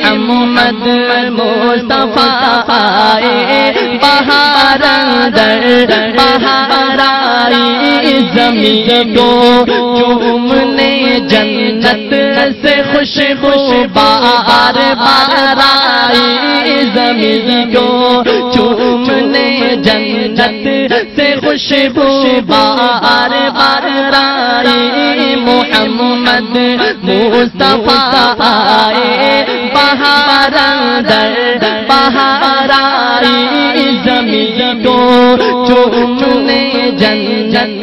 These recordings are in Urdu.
محمد مصطفیٰ آئے بہار اندر بہار آئی زمین کو چومنے جنت سے خوشبو بہار بہار آئی زمین کو چومنے جنت سے خوشبو بہار بہار آئی محمد مصطفیٰ آئے بہار اندر بہار آئی زمین کو چومنے جنت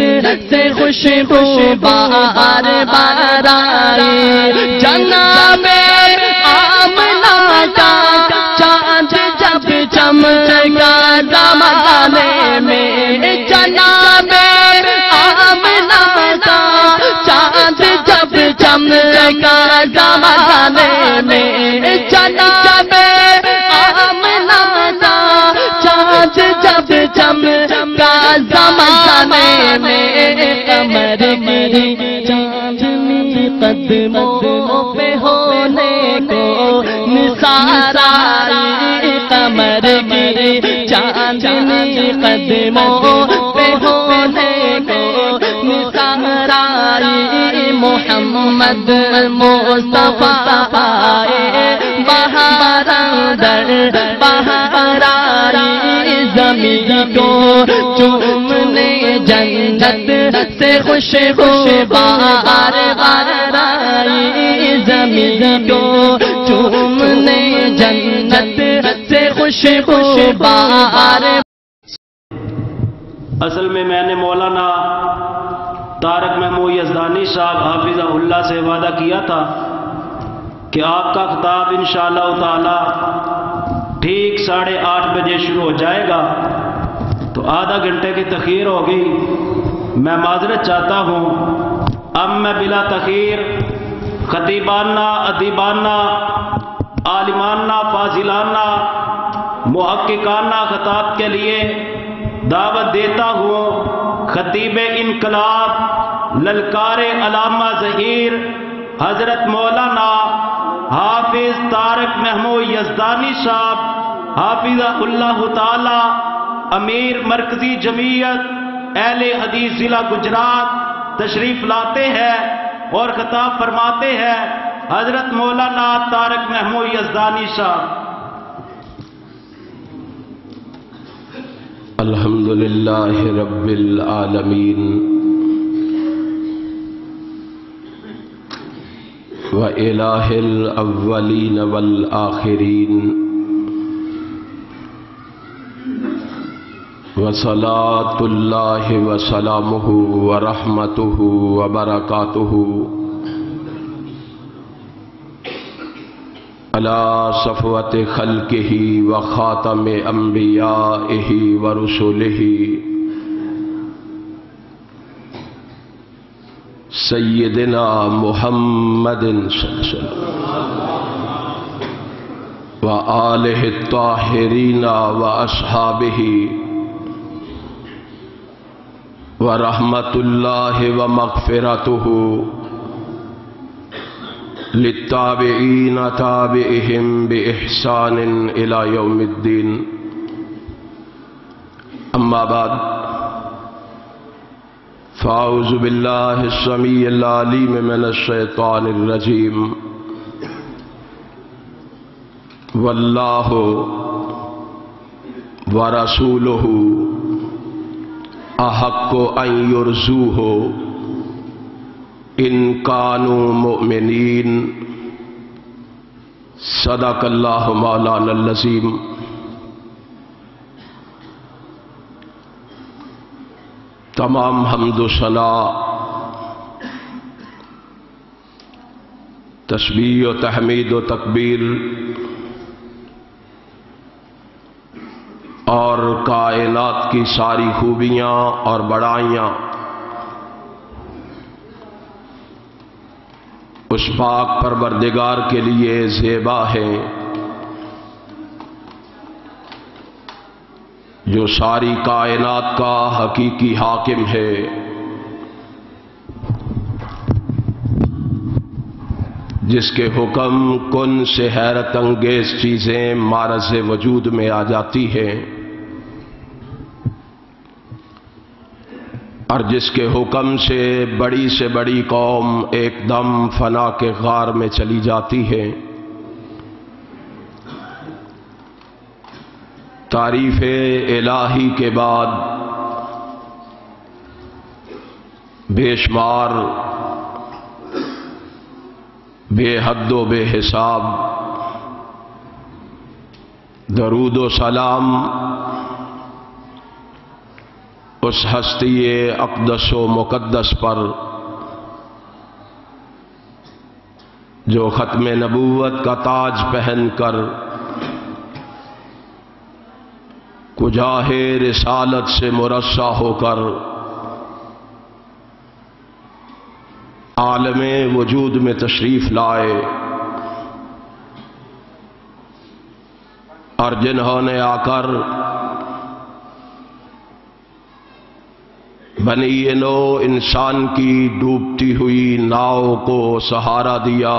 سے خوشبو بہار بہار آئی جناب آمنہ کا چاند جب چمکا زمانے میں جناب آمنہ کا چاند جب چمکا زمانے میں جناب آمنہ کا چاند جب چمکا زمانے میں قمر گری چاندنی قدموں پہ ہونے کو نثار آئی قمر گری چاندنی قدموں پہ ہونے کو نثار آئی محمد مصطفیٰ آئے بہار اندر بہار آئی زمین کو چومنے جنت سے خوشبو بہار بہار آئی زمین کو چومنے جنت سے خوشبو بہار. اصل میں نے مولانا طارق محمود یزدانی صاحب حافظہ اللہ سے وعدہ کیا تھا کہ آپ کا خطاب انشاءاللہ تعالی ٹھیک 8:30 بجے شروع ہو جائے گا، تو آدھا گھنٹے کی تاخیر ہوگی، میں معذرت چاہتا ہوں. اب میں بلا تاخیر خطیبانہ ادیبانہ عالمانہ فاضلانہ محققانہ خطاب کے لیے دعوت دیتا ہوں خطیب انقلاب للکار علامہ ظہیر حضرت مولانا حافظ طارق محمود یزدانی صاحب حافظہ اللہ تعالی امیر مرکزی جمعیت اہل حدیث ضلع گجرات تشریف لاتے ہیں اور خطاب فرماتے ہیں حضرت مولانا طارق محمود یزدانی صاحب. الحمدللہ رب العالمین وإلہ الاولین والآخرین وصلاة اللہ وسلامہ ورحمتہ وبرکاتہ علی صفوت خلقہ وخاتم انبیائہ ورسلہ سیدنا محمد صلی اللہ علیہ وسلم وآلہ الطاہرین واصحابہ ورحمت اللہ ومغفرتہ للتابعین تابعہم بإحسان الی یوم الدین. اما بعد فاعوذ باللہ السمیع العلیم من الشیطان الرجیم. واللہ ورسولہ احق ان یرضوہ ان کانوا مؤمنین. صدق اللہ مولانا العظیم. تمام حمد و ثنا تسبیح و تحمید و تکبیر اور کائنات کی ساری خوبیاں اور بڑائیاں اس پاک پروردگار کے لیے زیبا ہیں جو ساری کائنات کا حقیقی حاکم ہے، جس کے حکم کن سے حیرت انگیز چیزیں معرض وجود میں آ جاتی ہیں، اور جس کے حکم سے بڑی قوم ایک دم فنا کے غار میں چلی جاتی ہے۔ تعریف الہی کے بعد بے شمار، بے حد و بے حساب درود و سلام اس ہستی اقدس و مقدس پر جو ختم نبوت کا تاج پہن کر کجاہ رسالت سے مرصع ہو کر عالم وجود میں تشریف لائے، اور جنہوں نے آ کر بنی نو انسان کی ڈوبتی ہوئی ناؤ کو سہارا دیا،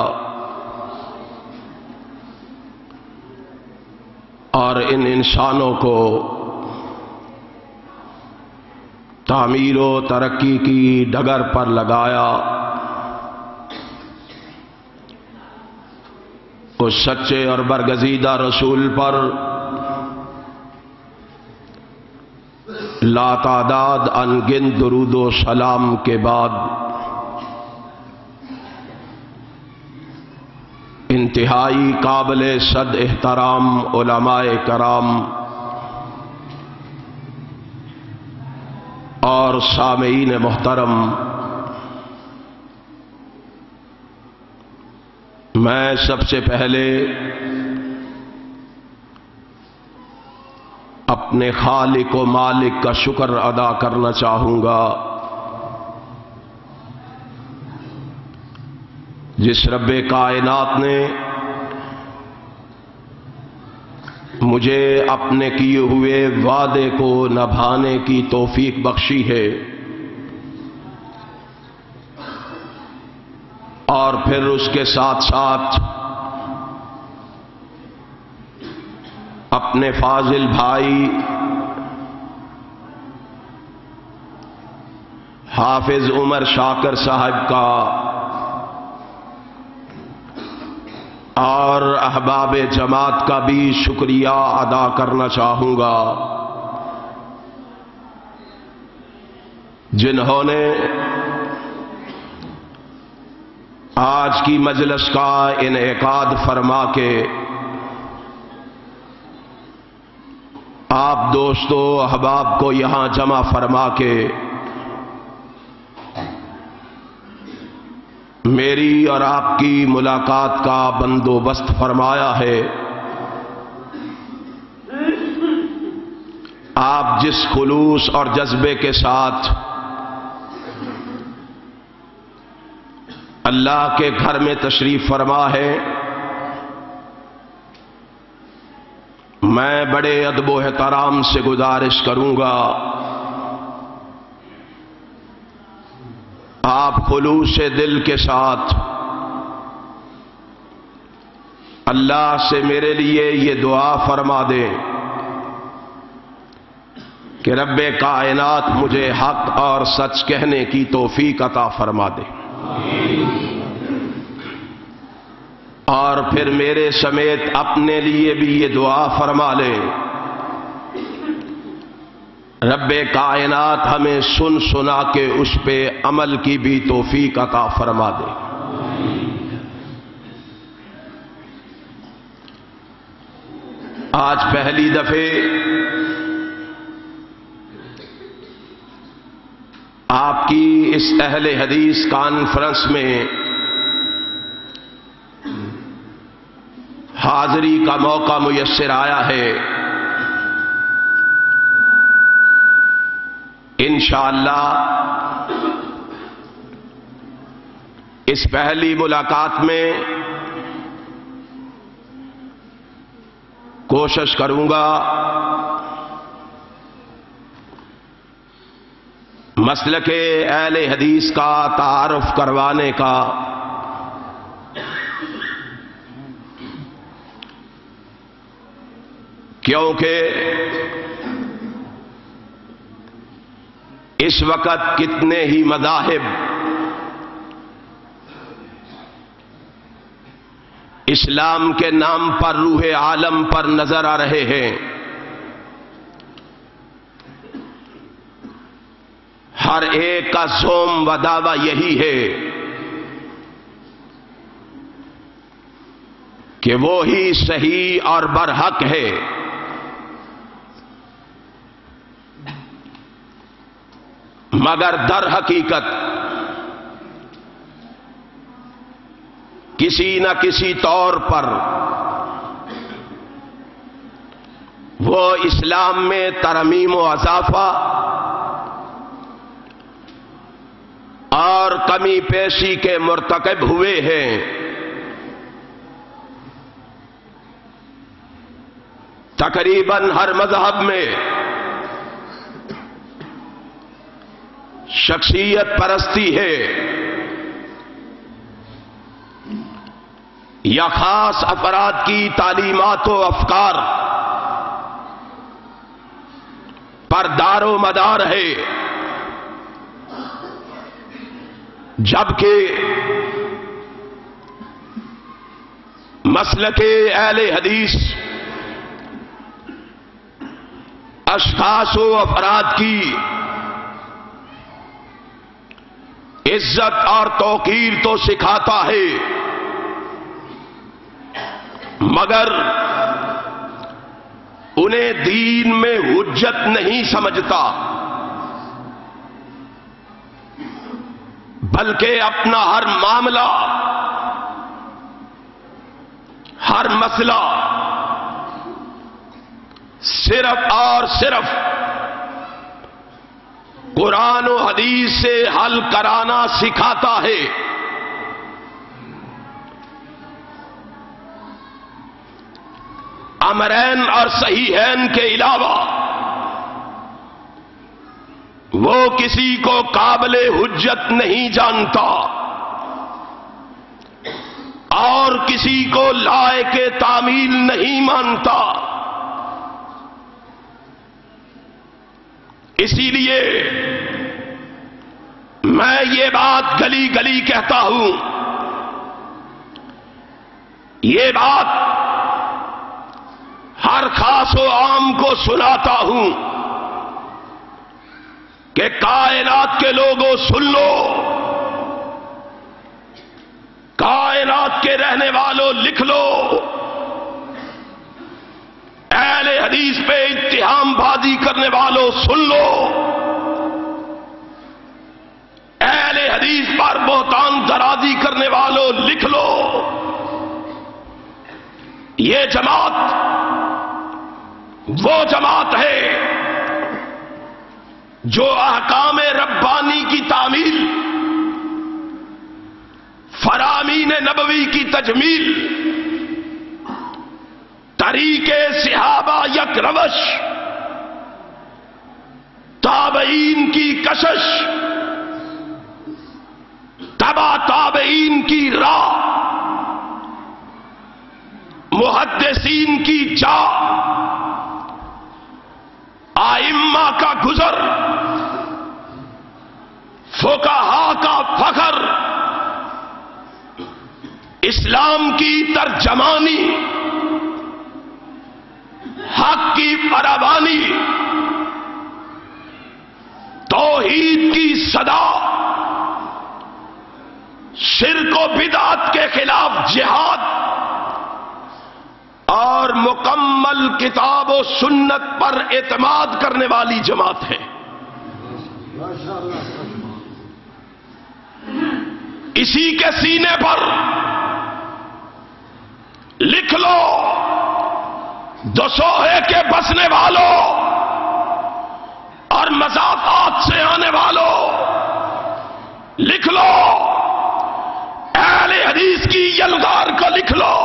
اور ان انسانوں کو تعمیر و ترقی کی ڈگر پر لگایا، اس سچے اور برگزیدہ رسول پر لا تعداد انگنت درود و سلام کے بعد انتہائی قابل صد احترام علماء کرام اور سامعین محترم، میں سب سے پہلے اپنے خالق و مالک کا شکر ادا کرنا چاہوں گا، جس رب کائنات نے مجھے اپنے کیے ہوئے وعدے کو نبھانے کی توفیق بخشی ہے، اور پھر اس کے ساتھ ساتھ اپنے فاضل بھائی حافظ عمر شاکر صاحب کا اور احباب جماعت کا بھی شکریہ ادا کرنا چاہوں گا، جنہوں نے آج کی مجلس کا انعقاد فرما کے آپ دوستوں احباب کو یہاں جمع فرما کے میری اور آپ کی ملاقات کا بندوبست فرمایا ہے۔ آپ جس خلوص اور جذبے کے ساتھ اللہ کے گھر میں تشریف فرما ہے، میں بڑے ادب و احترام سے گزارش کروں گا آپ خلوص دل کے ساتھ اللہ سے میرے لیے یہ دعا فرما دیں کہ رب کائنات مجھے حق اور سچ کہنے کی توفیق عطا فرما دے، اور پھر میرے سمیت اپنے لیے بھی یہ دعا فرما لیں، رب کائنات ہمیں سن سنا کے اس پہ عمل کی بھی توفیق عطا فرما دے۔ آج پہلی دفعہ آپ کی اس اہل حدیث کانفرنس میں حاضری کا موقع میسر آیا ہے۔ انشاءاللہ اس پہلی ملاقات میں کوشش کروں گا مسلک اہل حدیث کا تعارف کروانے کا، کیونکہ اس وقت کتنے ہی مذاہب اسلام کے نام پر روح عالم پر نظر آ رہے ہیں. ہر ایک کا زوم و دعویٰ یہی ہے کہ وہی صحیح اور برحق ہے. مگر در حقیقت کسی نہ کسی طور پر وہ اسلام میں ترمیم و اضافہ اور کمی پیشی کے مرتکب ہوئے ہیں. تقریباً ہر مذہب میں شخصیت پرستی ہے یا خاص افراد کی تعلیمات و افکار پر دار و مدار ہے، جبکہ مسلک اہل حدیث اشخاص و افراد کی عزت اور توقیر تو سکھاتا ہے، مگر انہیں دین میں حجت نہیں سمجھتا، بلکہ اپنا ہر معاملہ، ہر مسئلہ صرف اور صرف قرآن و حدیث سے حل کرانا سکھاتا ہے. امرین اور صحیحین کے علاوہ وہ کسی کو قابل حجت نہیں جانتا اور کسی کو لائق تعمیل نہیں مانتا. اسی لیے میں یہ بات گلی گلی کہتا ہوں، یہ بات ہر خاص و عام کو سناتا ہوں کہ کائنات کے لوگوں سن لو، کائنات کے رہنے والوں لکھ لو، اہل حدیث پہ اتہام بازی کرنے والوں سن لو، اہل حدیث پر بہتان درازی کرنے والوں لکھ لو. یہ جماعت وہ جماعت ہے جو احکام ربانی کی تعمیل، فرامین نبوی کی تجمیل، طریق صحابہ یک روش، تابعین کی کشش، تبع تابعین کی راہ، محدثین کی چاہ، ائمہ کا گزر، فقہا کا فخر، اسلام کی ترجمانی، حق کی فراوانی، توحید کی صدا، شرک و بدعت کے خلاف جہاد اور مکمل کتاب و سنت پر اعتماد کرنے والی جماعت ہے. اسی کے سینے پر لکھ لو، دوسوہے کے بسنے والوں اور مضافات سے آنے والوں، لکھ لو، اہل حدیث کی یلغار کو لکھ لو،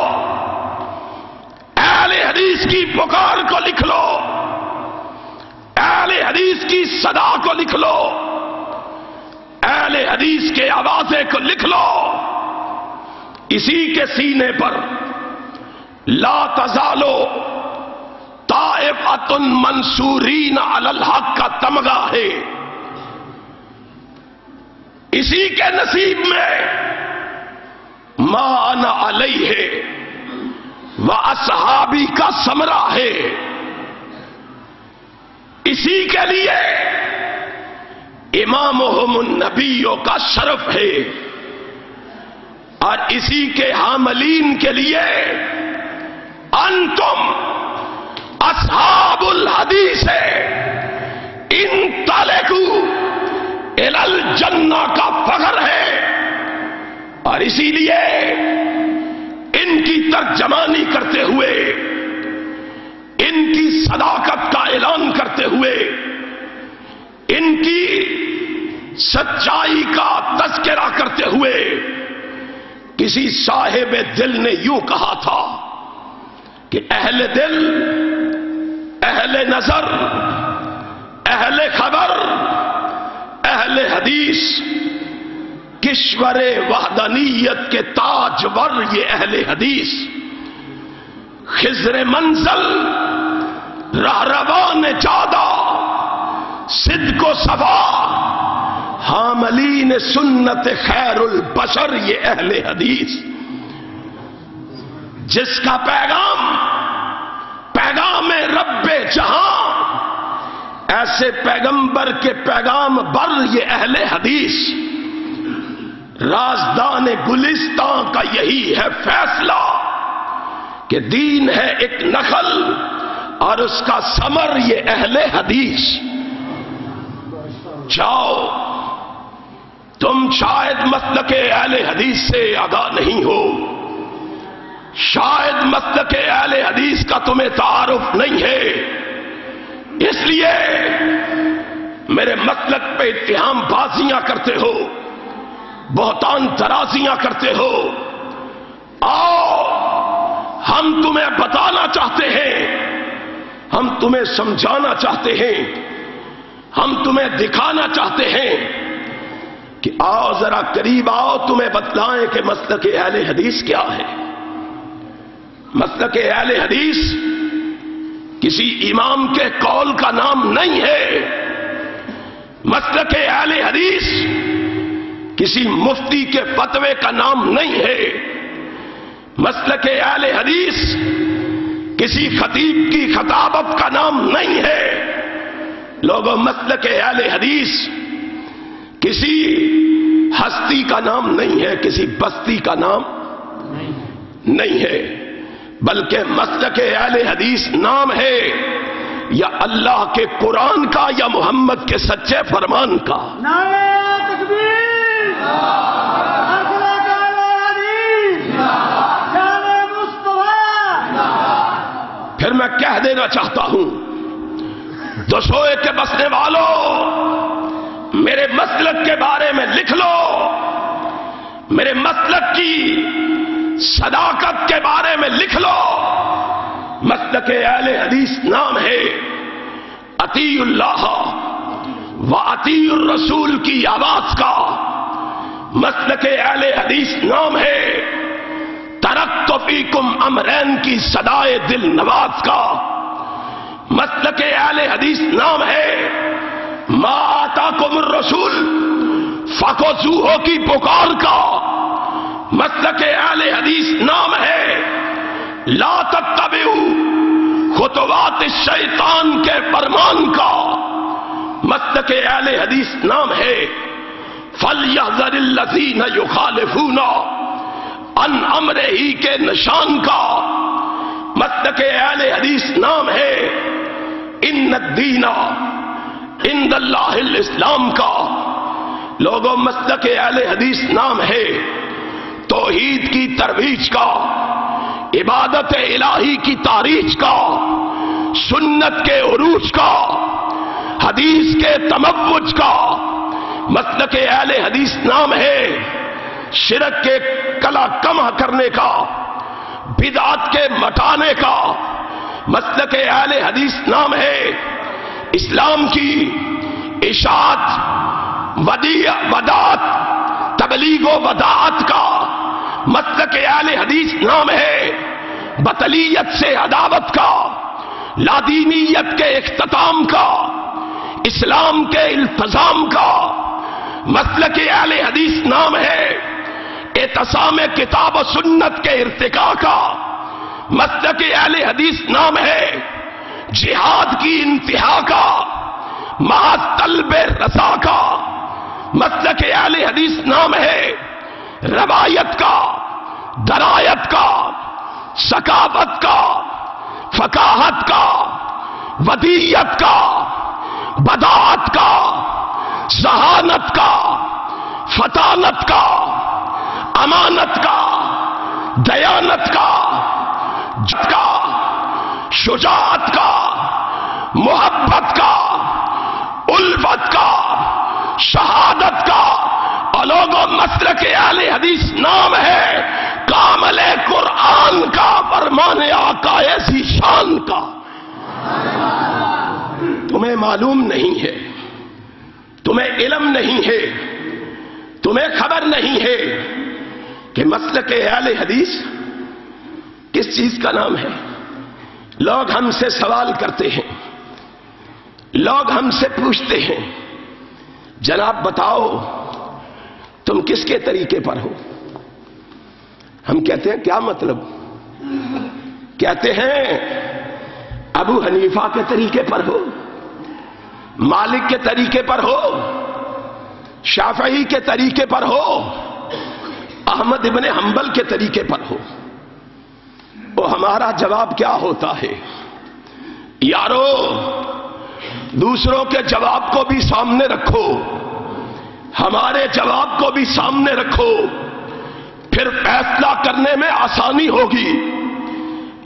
اہل حدیث کی پکار کو لکھ لو، اہل حدیث کی صدا کو لکھ لو، اہل حدیث کے آوازے کو لکھ لو. اسی کے سینے پر لا تزالو طائفۃ منصورین علی الحق کا تمغہ ہے، اسی کے نصیب میں ما انا علیہ و اصحابی کا ثمرہ ہے، اسی کے لیے امامہم النبیوں کا شرف ہے، اور اسی کے حاملین کے لیے انتم اصحاب الحدیث ہے، انطلقوا الی الجنہ کا فخر ہے، اور اسی لیے ان کی ترجمانی کرتے ہوئے، ان کی صداقت کا اعلان کرتے ہوئے، ان کی سچائی کا تذکرہ کرتے ہوئے کسی صاحب دل نے یوں کہا تھا کہ اہل دل، اہل نظر، اہل خبر، اہل حدیث، کشور وحدانیت کے تاجور یہ اہل حدیث، خضر منزل، رہروان جادہ، صدق و صفا، حاملین سنت خیر البشر یہ اہل حدیث، جس کا پیغام پیغام رب جہاں، ایسے پیغمبر کے پیغام بر یہ اہل حدیث، رازدان گلستان کا یہی ہے فیصلہ کہ دین ہے ایک نخل اور اس کا ثمر یہ اہل حدیث۔ جاؤ، تم شاید مسلک اہل حدیث سے آگاہ نہیں ہو، شاید مسلک اہل حدیث کا تمہیں تعارف نہیں ہے، اس لیے میرے مسلک پہ اتہام بازیاں کرتے ہو، بہتان ترازیاں کرتے ہو۔ آؤ، ہم تمہیں بتانا چاہتے ہیں، ہم تمہیں سمجھانا چاہتے ہیں، ہم تمہیں دکھانا چاہتے ہیں کہ آؤ ذرا قریب آؤ، تمہیں بتلائیں کہ مسلک اہل حدیث کیا ہے۔ مسلک اہل حدیث کسی امام کے قول کا نام نہیں ہے، مسلک اہل حدیث کسی مفتی کے فتوے کا نام نہیں ہے، مسلک اہل حدیث کسی خطیب کی خطابت کا نام نہیں ہے۔ لوگوں، مسلک اہل حدیث کسی ہستی کا نام نہیں ہے، کسی بستی کا نام نہیں ہے، بلکہ مسلک اہل حدیث نام ہے یا اللہ کے قرآن کا یا محمد کے سچے فرمان کا۔ نعرہ تکبیر، مسلک اہل حدیث، شان مصطفیٰ۔ پھر میں کہہ دینا چاہتا ہوں، دسوئے کے بسنے والوں، میرے مسلک کے بارے میں لکھ لو، میرے مسلک کی صداقت کے بارے میں لکھ لو۔ مسلک اہل حدیث نام ہے اطیع اللہ و اطیع الرسول کی آواز کا، مسلک اہل حدیث نام ہے ترکت فیکم امرین کی صدائے دل نواز کا، مسلک اہل حدیث نام ہے ما آتاکم الرسول فخذوہ کی پکار کا، مسلک اہل حدیث نام ہے لا تتبعوا خطوات الشیطان کے فرمان کا، مسلک اہل حدیث نام ہے فَلْيَحْذَرِ الَّذِينَ يُخَالِفُونَ عَنْ أَمْرِهِ کے نشان کا، مسلک اہل حدیث نام ہے ان الدین عند اللہ الاسلام کا۔ لوگوں، مسلک اہل حدیث نام ہے توحید کی ترویج کا، عبادت الہی کی تاریخ کا، سنت کے عروج کا، حدیث کے تموج کا۔ مسلک اہل حدیث نام ہے شرک کے کلا کما کرنے کا، بدعت کے مٹانے کا۔ مسلک اہل حدیث نام ہے اسلام کی اشاعت، وداعت، تبلیغ و وداعت کا۔ مسلک اہل حدیث نام ہے بطلیت سے عداوت کا، لادینیت کے اختتام کا، اسلام کے التزام کا مسلک اہل حدیث نام ہے، اعتصام کتاب و سنت کے ارتقاء کا مسلک اہل حدیث نام ہے، جہاد کی انتہا کا، محض طلب رضا کا مسلک اہل حدیث نام ہے، روایت کا، درایت کا، ثقافت کا، فقاہت کا، ودیت کا، بداعت کا، ذہانت کا، فطانت کا، امانت کا، دیانت کا، جد کا، شجاعت کا، محبت کا، الفت کا، شہادت کا، اور لوگوں مسلک اہل حدیث نام ہے کامل قرآن کا، فرمان آقا ایسی شان کا۔ تمہیں معلوم نہیں ہے، تمہیں علم نہیں ہے، تمہیں خبر نہیں ہے کہ مسلک اہل حدیث کس چیز کا نام ہے۔ لوگ ہم سے سوال کرتے ہیں، لوگ ہم سے پوچھتے ہیں، جناب بتاؤ تم کس کے طریقے پر ہو؟ ہم کہتے ہیں کیا مطلب؟ کہتے ہیں ابو حنیفہ کے طریقے پر ہو، مالک کے طریقے پر ہو، شافعی کے طریقے پر ہو، احمد ابن حنبل کے طریقے پر ہو۔ وہ ہمارا جواب کیا ہوتا ہے؟ یارو دوسروں کے جواب کو بھی سامنے رکھو، ہمارے جواب کو بھی سامنے رکھو، پھر فیصلہ کرنے میں آسانی ہوگی،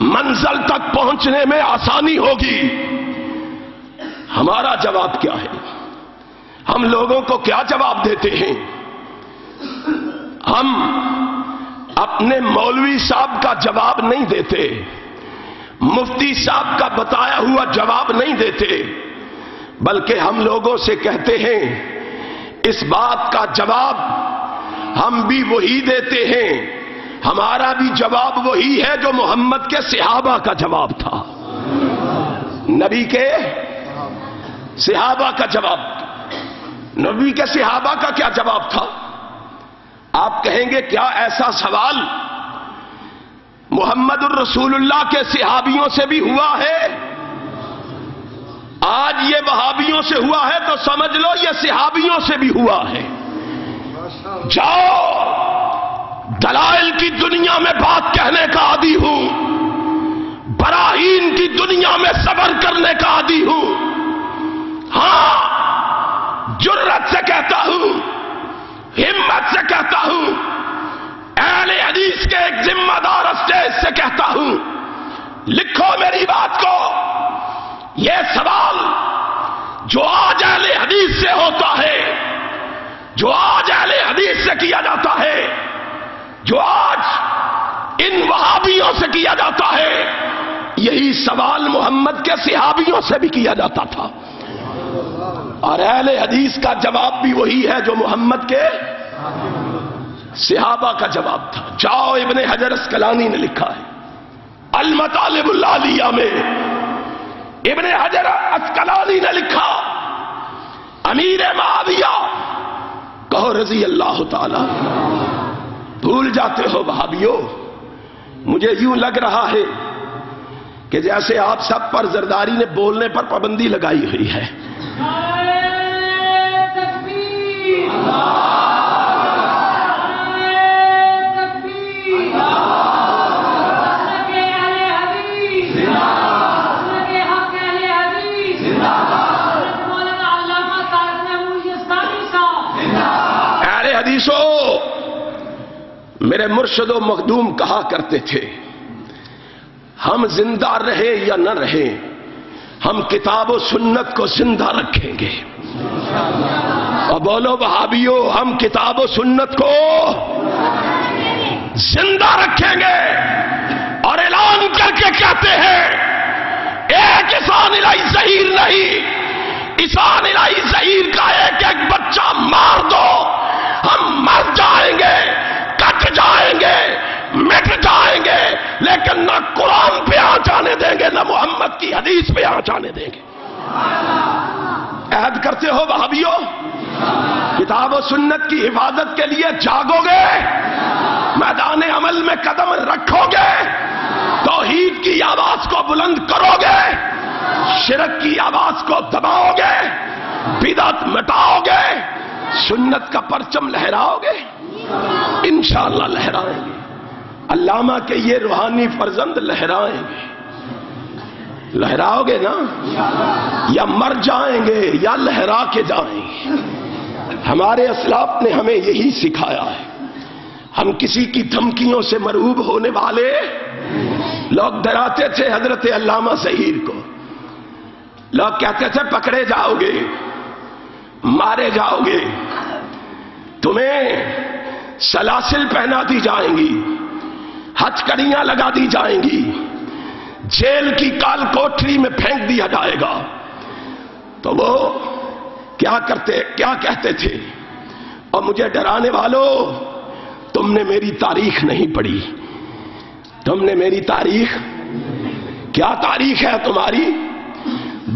منزل تک پہنچنے میں آسانی ہوگی۔ ہمارا جواب کیا ہے؟ ہم لوگوں کو کیا جواب دیتے ہیں؟ ہم اپنے مولوی صاحب کا جواب نہیں دیتے، مفتی صاحب کا بتایا ہوا جواب نہیں دیتے، بلکہ ہم لوگوں سے کہتے ہیں اس بات کا جواب ہم بھی وہی دیتے ہیں، ہمارا بھی جواب وہی ہے جو محمد کے صحابہ کا جواب تھا، نبی کے صحابہ کا جواب۔ نبی کے صحابہ کا کیا جواب تھا؟ آپ کہیں گے کیا ایسا سوال محمد الرسول اللہ کے صحابیوں سے بھی ہوا ہے؟ آج یہ وہابیوں سے ہوا ہے تو سمجھ لو یہ صحابیوں سے بھی ہوا ہے۔ جاؤ، دلائل کی دنیا میں بات کہنے کا عادی ہوں، براہین کی دنیا میں صبر کرنے کا عادی ہوں۔ ہاں، جرأت سے کہتا ہوں، ہمت سے کہتا ہوں، اہل حدیث کے ایک ذمہ دار اسٹیج سے کہتا ہوں، لکھو میری بات کو۔ یہ سوال جو آج اہل حدیث سے ہوتا ہے، جو آج اہل حدیث سے کیا جاتا ہے، جو آج ان وہابیوں سے کیا جاتا ہے، یہی سوال محمد کے صحابیوں سے بھی کیا جاتا تھا، اور اہل حدیث کا جواب بھی وہی ہے جو محمد کے صحابہ کا جواب تھا۔ جاؤ، ابن حجر اسقلانی نے لکھا ہے المطالب العالیہ میں، ابن حجر اسقلانی نے لکھا، امیر معاویہ کہو رضی اللہ تعالی۔ بھول جاتے ہو وہابیو، مجھے یوں لگ رہا ہے کہ جیسے آپ سب پر زرداری نے بولنے پر پابندی لگائی ہوئی ہے۔ میرے مرشد و مخدوم کہا کرتے تھے، ہم زندہ رہے یا نہ رہے، ہم کتاب و سنت کو زندہ رکھیں گے۔ اور بولو وہابیو، ہم کتاب و سنت کو زندہ رکھیں گے، اور اعلان کر کے کہتے ہیں ایک عیسان الہی ظہیر نہیں، عیسان الہی ظہیر کا ایک ایک بچہ مار دو، ہم مر جائیں گے، کٹ جائیں گے، مٹ جائیں گے، لیکن نہ قرآن پہ آ جانے دیں گے، نہ محمد سنت کی حدیث پہ یہاں جانے دیں گے. عہد کرتے ہو وہابیوں؟ کتاب و سنت کی حفاظت کے لیے جاگو گے؟ میدان عمل میں قدم رکھو گے؟ توحید کی آواز کو بلند کرو گے؟ شرک کی آواز کو دباؤ گے؟ بدعت مٹاؤ گے؟ سنت کا پرچم لہراؤ گے؟ انشاءاللہ لہرائیں گے. علامہ کے یہ روحانی فرزند لہرائیں گے. لہراؤ گے نا؟ یا مر جائیں گے یا لہرا کے جائیں گے. ہمارے اسلاف نے ہمیں یہی سکھایا ہے. ہم کسی کی دھمکیوں سے مرعوب ہونے والے. لوگ ڈراتے تھے حضرت علامہ ظہیر کو. لوگ کہتے تھے پکڑے جاؤ گے، مارے جاؤ گے، تمہیں سلاسل پہنا دی جائیں گی، ہتھکڑیاں لگا دی جائیں گی، جیل کی کال کوٹری میں پھینک دیا جائے گا. تو وہ کیا کہتے تھے؟ اور مجھے ڈرانے والوں، تم نے میری تاریخ نہیں پڑھی. تم نے میری تاریخ، کیا تاریخ ہے تمہاری؟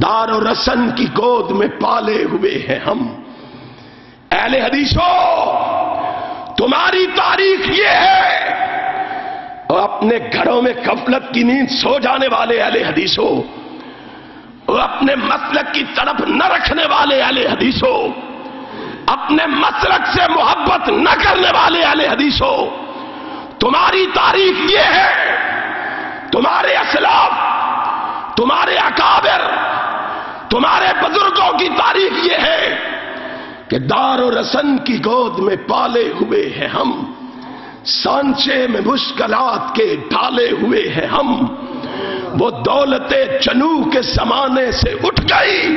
دار و رسن کی گود میں پالے ہوئے ہیں ہم. اہل حدیثوں، تمہاری تاریخ یہ ہے. اور اپنے گھروں میں غفلت کی نیند سو جانے والے اہل حدیثوں، اور اپنے مسلک کی طرف نہ رکھنے والے اہل حدیثوں، اپنے مسلک سے محبت نہ کرنے والے اہل حدیثوں، تمہاری تاریخ یہ ہے. تمہارے اسلاف، تمہارے اکابر، تمہارے بزرگوں کی تاریخ یہ ہے کہ دار و رسن کی گود میں پالے ہوئے ہیں ہم، سانچے میں مشکلات کے ڈالے ہوئے ہیں ہم. وہ دولت جنو کے زمانے سے اٹھ گئی،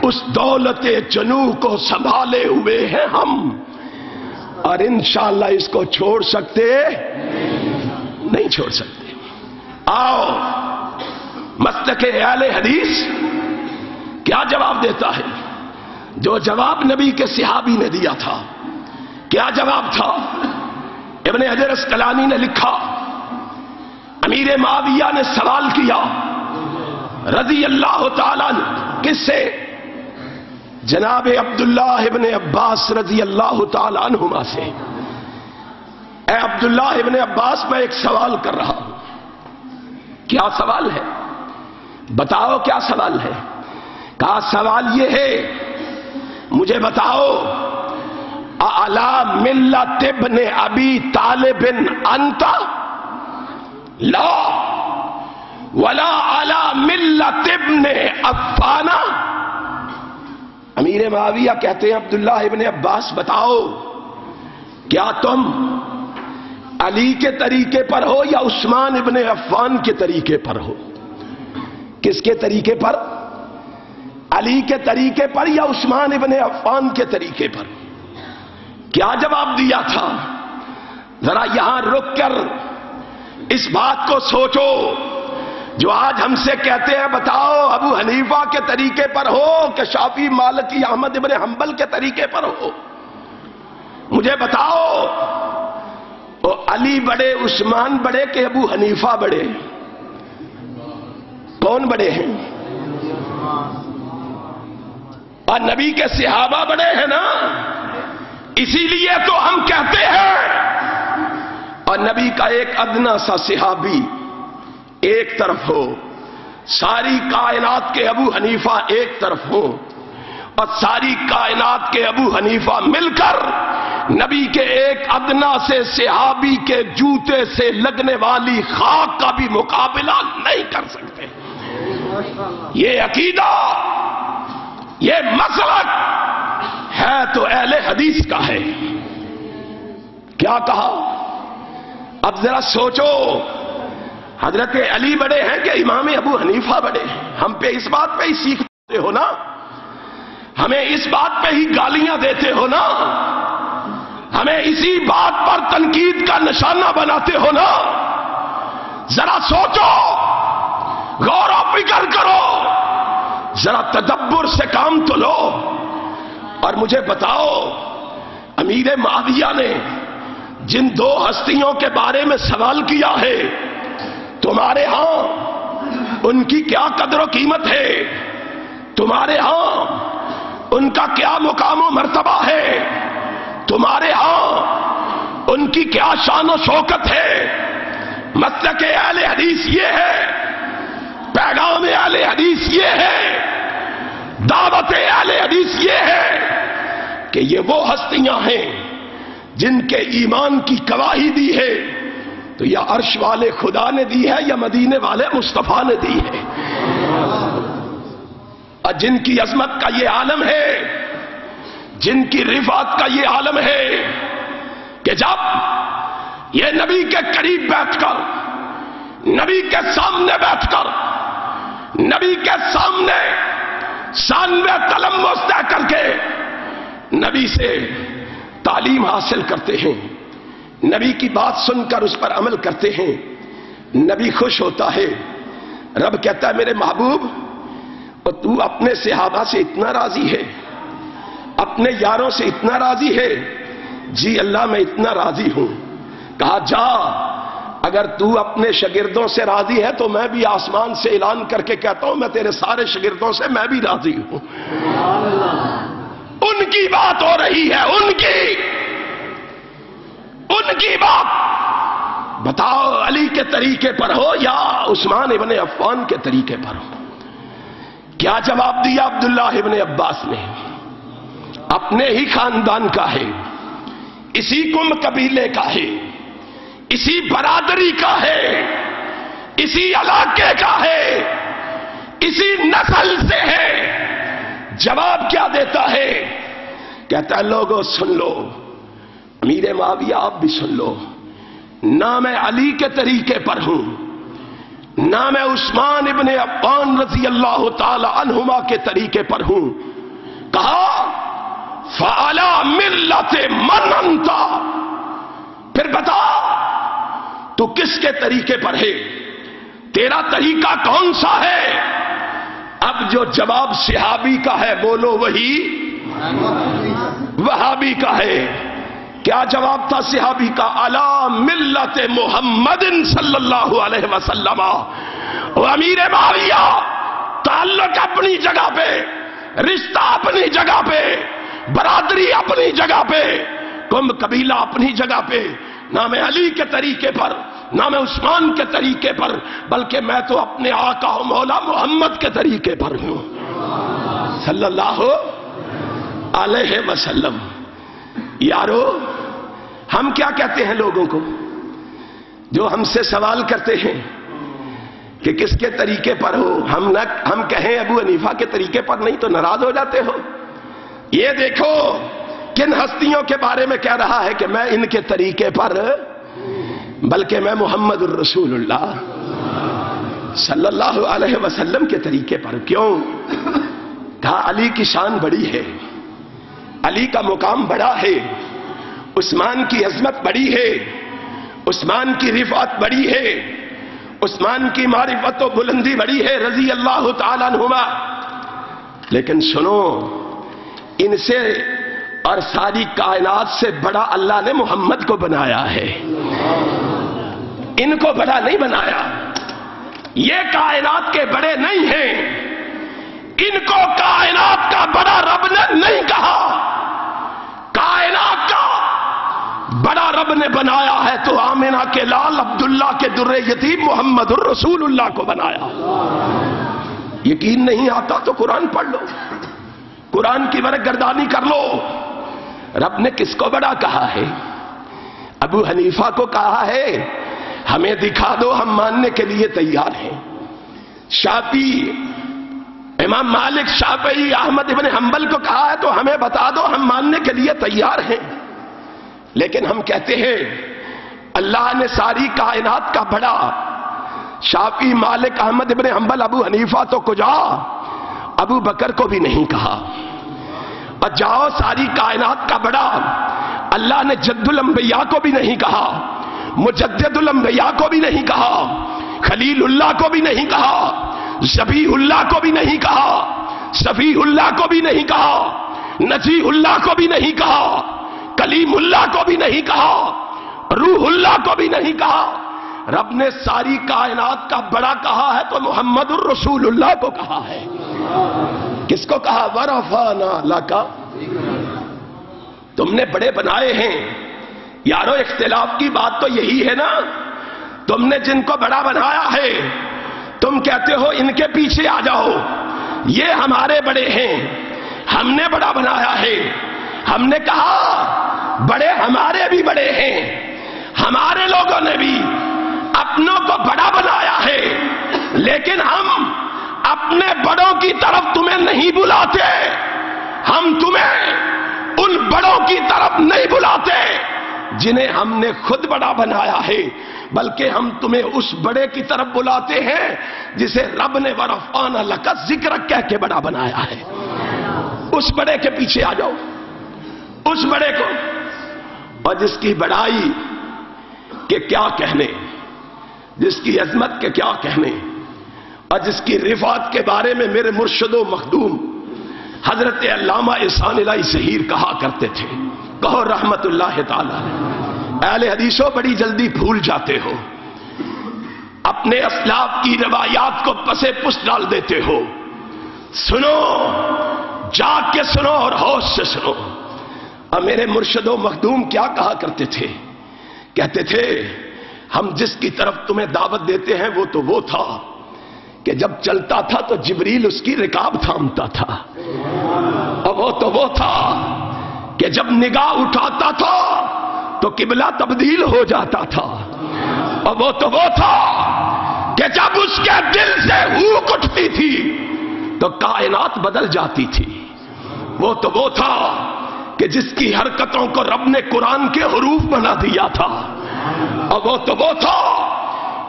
اس دولت جنو کو سنبھالے ہوئے ہیں ہم. اور انشاءاللہ اس کو چھوڑ سکتے نہیں، چھوڑ سکتے. آؤ، مسلک اہل حدیث کیا جواب دیتا ہے؟ جو جواب نبی کے صحابی نے دیا تھا. کیا جواب تھا؟ ابن حجر اسقلانی نے لکھا، امیر معاویہ نے سوال کیا رضی اللہ تعالیٰ عنہ. کس سے؟ جناب عبداللہ ابن عباس رضی اللہ تعالیٰ عنہما سے. اے عبداللہ ابن عباس، میں ایک سوال کر رہا ہوں. کیا سوال ہے؟ بتاؤ کیا سوال ہے. کہا سوال یہ ہے، مجھے بتاؤ، اعلی ملت ابن ابی طالب انت؟ لا ولا اعلی ملت ابن عفان. امیر معاویہ کہتے ہیں عبداللہ ابن عباس، بتاؤ کیا تم علی کے طریقے پر ہو یا عثمان ابن عفان کے طریقے پر ہو؟ کس کے طریقے پر؟ علی کے طریقے پر یا عثمان ابن عفان کے طریقے پر؟ کیا جواب دیا تھا؟ ذرا یہاں رک کر اس بات کو سوچو. جو آج ہم سے کہتے ہیں بتاؤ ابو حنیفہ کے طریقے پر ہو کہ شافعی مالکی احمد ابن حنبل کے طریقے پر ہو؟ مجھے بتاؤ، علی بڑے، عثمان بڑے کہ ابو حنیفہ بڑے؟ کون بڑے ہیں؟ اور نبی کے صحابہ بڑے ہیں نا. اسی لیے تو ہم کہتے ہیں، اور نبی کا ایک ادنا سا صحابی ایک طرف ہو، ساری کائنات کے ابو حنیفہ ایک طرف ہو، اور ساری کائنات کے ابو حنیفہ مل کر نبی کے ایک ادنا سے صحابی کے جوتے سے لگنے والی خاک کا بھی مقابلہ نہیں کر سکتے. یہ عقیدہ، یہ مسلک ہے تو اہل حدیث کا ہے. کیا کہا؟ اب ذرا سوچو، حضرت علی بڑے ہیں کہ امام ابو حنیفہ بڑے ہیں؟ ہم پہ اس بات پہ ہی سیکھتے ہو نا، ہمیں اس بات پہ ہی گالیاں دیتے ہو نا، ہمیں اسی بات پر تنقید کا نشانہ بناتے ہو نا. ذرا سوچو، غور و فکر کرو، ذرا تدبر سے کام تو لو. اور مجھے بتاؤ، امیر معاویہ نے جن دو ہستیوں کے بارے میں سوال کیا ہے تمہارے ہاں ان کی کیا قدر و قیمت ہے، تمہارے ہاں ان کا کیا مقام و مرتبہ ہے، تمہارے ہاں ان کی کیا شان و شوکت ہے۔ مسلک اہل حدیث یہ ہے، پیغام اہل حدیث یہ ہے، دعوت اہل حدیث یہ ہے کہ یہ وہ ہستیاں ہیں جن کے ایمان کی گواہی دی ہے تو یا عرش والے خدا نے دی ہے یا مدینے والے مصطفیٰ نے دی ہے، اور جن کی عظمت کا یہ عالم ہے، جن کی رفعت کا یہ عالم ہے کہ جب یہ نبی کے قریب بیٹھ کر، نبی کے سامنے بیٹھ کر، نبی کے سامنے سامنے تلمس دے کر کے نبی سے تعلیم حاصل کرتے ہیں، نبی کی بات سن کر اس پر عمل کرتے ہیں، نبی خوش ہوتا ہے۔ رب کہتا ہے میرے محبوب اور تو اپنے صحابہ سے اتنا راضی ہے، اپنے یاروں سے اتنا راضی ہے؟ جی اللہ میں اتنا راضی ہوں۔ کہا جا، اگر تو اپنے شاگردوں سے راضی ہے تو میں بھی آسمان سے اعلان کر کے کہتا ہوں میں تیرے سارے شاگردوں سے میں بھی راضی ہوں۔ ان کی بات ہو رہی ہے، ان کی بات۔ بتاؤ علی کے طریقے پر ہو یا عثمان ابن عفان کے طریقے پر ہو؟ کیا جواب دیا عبداللہ ابن عباس نے؟ اپنے ہی خاندان کا ہے، اسی کم قبیلے کا ہے، اسی برادری کا ہے، اسی علاقے کا ہے، اسی نسل سے ہے۔ جواب کیا دیتا ہے؟ کہتا ہے لوگوں سن لو، امیر معاویہ آپ بھی سن لو، نہ میں علی کے طریقے پر ہوں، نہ میں عثمان ابن عفان رضی اللہ تعالی عنہما کے طریقے پر ہوں۔ کہا فعلا ملت من انت، پھر بتا تو کس کے طریقے پر ہے، تیرا طریقہ کون سا ہے؟ اب جو جواب صحابی کا ہے بولو وہی وہابی کا ہے۔ کیا جواب تھا صحابی کا؟ علی ملت محمد صلی اللہ علیہ وسلم۔ اور امیر معاویہ تعلق اپنی جگہ پہ، رشتہ اپنی جگہ پہ، برادری اپنی جگہ پہ، قوم قبیلہ اپنی جگہ پہ، نہ میں علی کے طریقے پر، نہ میں عثمان کے طریقے پر، بلکہ میں تو اپنے آقا و مولا محمد کے طریقے پر ہوں صلی اللہ علیہ وسلم۔ یارو ہم کیا کہتے ہیں لوگوں کو جو ہم سے سوال کرتے ہیں کہ کس کے طریقے پر ہو؟ ہم کہیں ابو حنیفہ کے طریقے پر نہیں تو ناراض ہو جاتے ہو؟ یہ دیکھو کن ہستیوں کے بارے میں کہہ رہا ہے کہ میں ان کے طریقے پر، بلکہ میں محمد الرسول اللہ صلی اللہ علیہ وسلم کے طریقے پر۔ کیوں؟ کہا علی کی شان بڑی ہے، علی کا مقام بڑا ہے، عثمان کی عظمت بڑی ہے، عثمان کی رفعت بڑی ہے، عثمان کی معرفت و بلندی بڑی ہے رضی اللہ تعالیٰ عنہما۔ لیکن سنو، ان سے اور ساری کائنات سے بڑا اللہ نے محمد کو بنایا ہے، ان کو بڑا نہیں بنایا۔ یہ کائنات کے بڑے نہیں ہیں، ان کو کائنات کا بڑا رب نے نہیں کہا، کائنات کا بڑا رب نے بنایا ہے تو آمنہ کے لال عبداللہ کے در یتیم محمد الرسول اللہ کو بنایا۔ یقین نہیں آتا تو قرآن پڑھ لو، قرآن کی ورق گردانی کر لو۔ رب نے کس کو بڑا کہا ہے؟ ابو حنیفہ کو کہا ہے ہمیں دکھا دو ہم ماننے کے لیے تیار ہیں۔ شافعی، امام مالک، شافعی، احمد ابن حنبل کو کہا ہے تو ہمیں بتا دو ہم ماننے کے لیے تیار ہیں۔ لیکن ہم کہتے ہیں اللہ نے ساری کائنات کا بڑا، شافعی، مالک، احمد ابن حنبل، ابو حنیفہ تو کجا ابو بکر کو بھی نہیں کہا۔ اور جاؤ ساری کائنات کا بڑا اللہ نے جد الانبیاء کو بھی نہیں کہا، مجدد الانبیاء کو بھی نہیں کہا، خلیل اللہ کو بھی نہیں کہا، ذبیح اللہ کو بھی نہیں کہا، صفی اللہ کو بھی نہیں کہا، نجی اللہ کو بھی نہیں کہا، کلیم اللہ کو بھی نہیں کہا، روح اللہ کو بھی نہیں کہا، رب نے ساری کائنات کا بڑا کہا ہے تو محمد الرسول اللہ کو کہا ہے. کس کو کہا؟ ورفعنا لک. تم نے بڑے بنائے ہیں یارو. اختلاف کی بات تو یہی ہے نا. تم نے جن کو بڑا بنایا ہے تم کہتے ہو ان کے پیچھے آ جاؤ، یہ ہمارے بڑے ہیں، ہم نے بڑا بنایا ہے. ہم نے کہا بڑے ہمارے بھی بڑے ہیں، ہمارے لوگوں نے بھی اپنوں کو بڑا بنایا ہے، لیکن ہم اپنے بڑوں کی طرف تمہیں نہیں بلاتے. ہم تمہیں ان بڑوں کی طرف نہیں بلاتے جنہیں ہم نے خود بڑا بنایا ہے، بلکہ ہم تمہیں اس بڑے کی طرف بلاتے ہیں جسے رب نے ورفعنا لک ذکر کہہ کے بڑا بنایا ہے. اس بڑے کے پیچھے آ جاؤ، اس بڑے کو، اور جس کی بڑائی کے کیا کہنے، جس کی عظمت کے کیا کہنے، اور جس کی رفعت کے بارے میں میرے مرشد و مخدوم حضرت علامہ احسان الہی ظہیر کہا کرتے تھے. کہو رحمت اللہ تعالی. اہل حدیثوں بڑی جلدی بھول جاتے ہو، اپنے اسلاف کی روایات کو پسے پس ڈال دیتے ہو. سنو، جاگ کے سنو اور ہوش سے سنو. اور میرے مرشد و مخدوم کیا کہا کرتے تھے؟ کہتے تھے ہم جس کی طرف تمہیں دعوت دیتے ہیں وہ تو وہ تھا کہ جب چلتا تھا تو جبریل اس کی رکاب تھامتا تھا، اور وہ تو وہ تھا کہ جب نگاہ اٹھاتا تھا تو قبلہ تبدیل ہو جاتا تھا، اور وہ تو وہ تھا کہ جب اس کے دل سے ہوک اٹھتی تھی تو کائنات بدل جاتی تھی. وہ تو وہ تھا کہ جس کی حرکتوں کو رب نے قرآن کے حروف بنا دیا تھا، اور وہ تو وہ تھا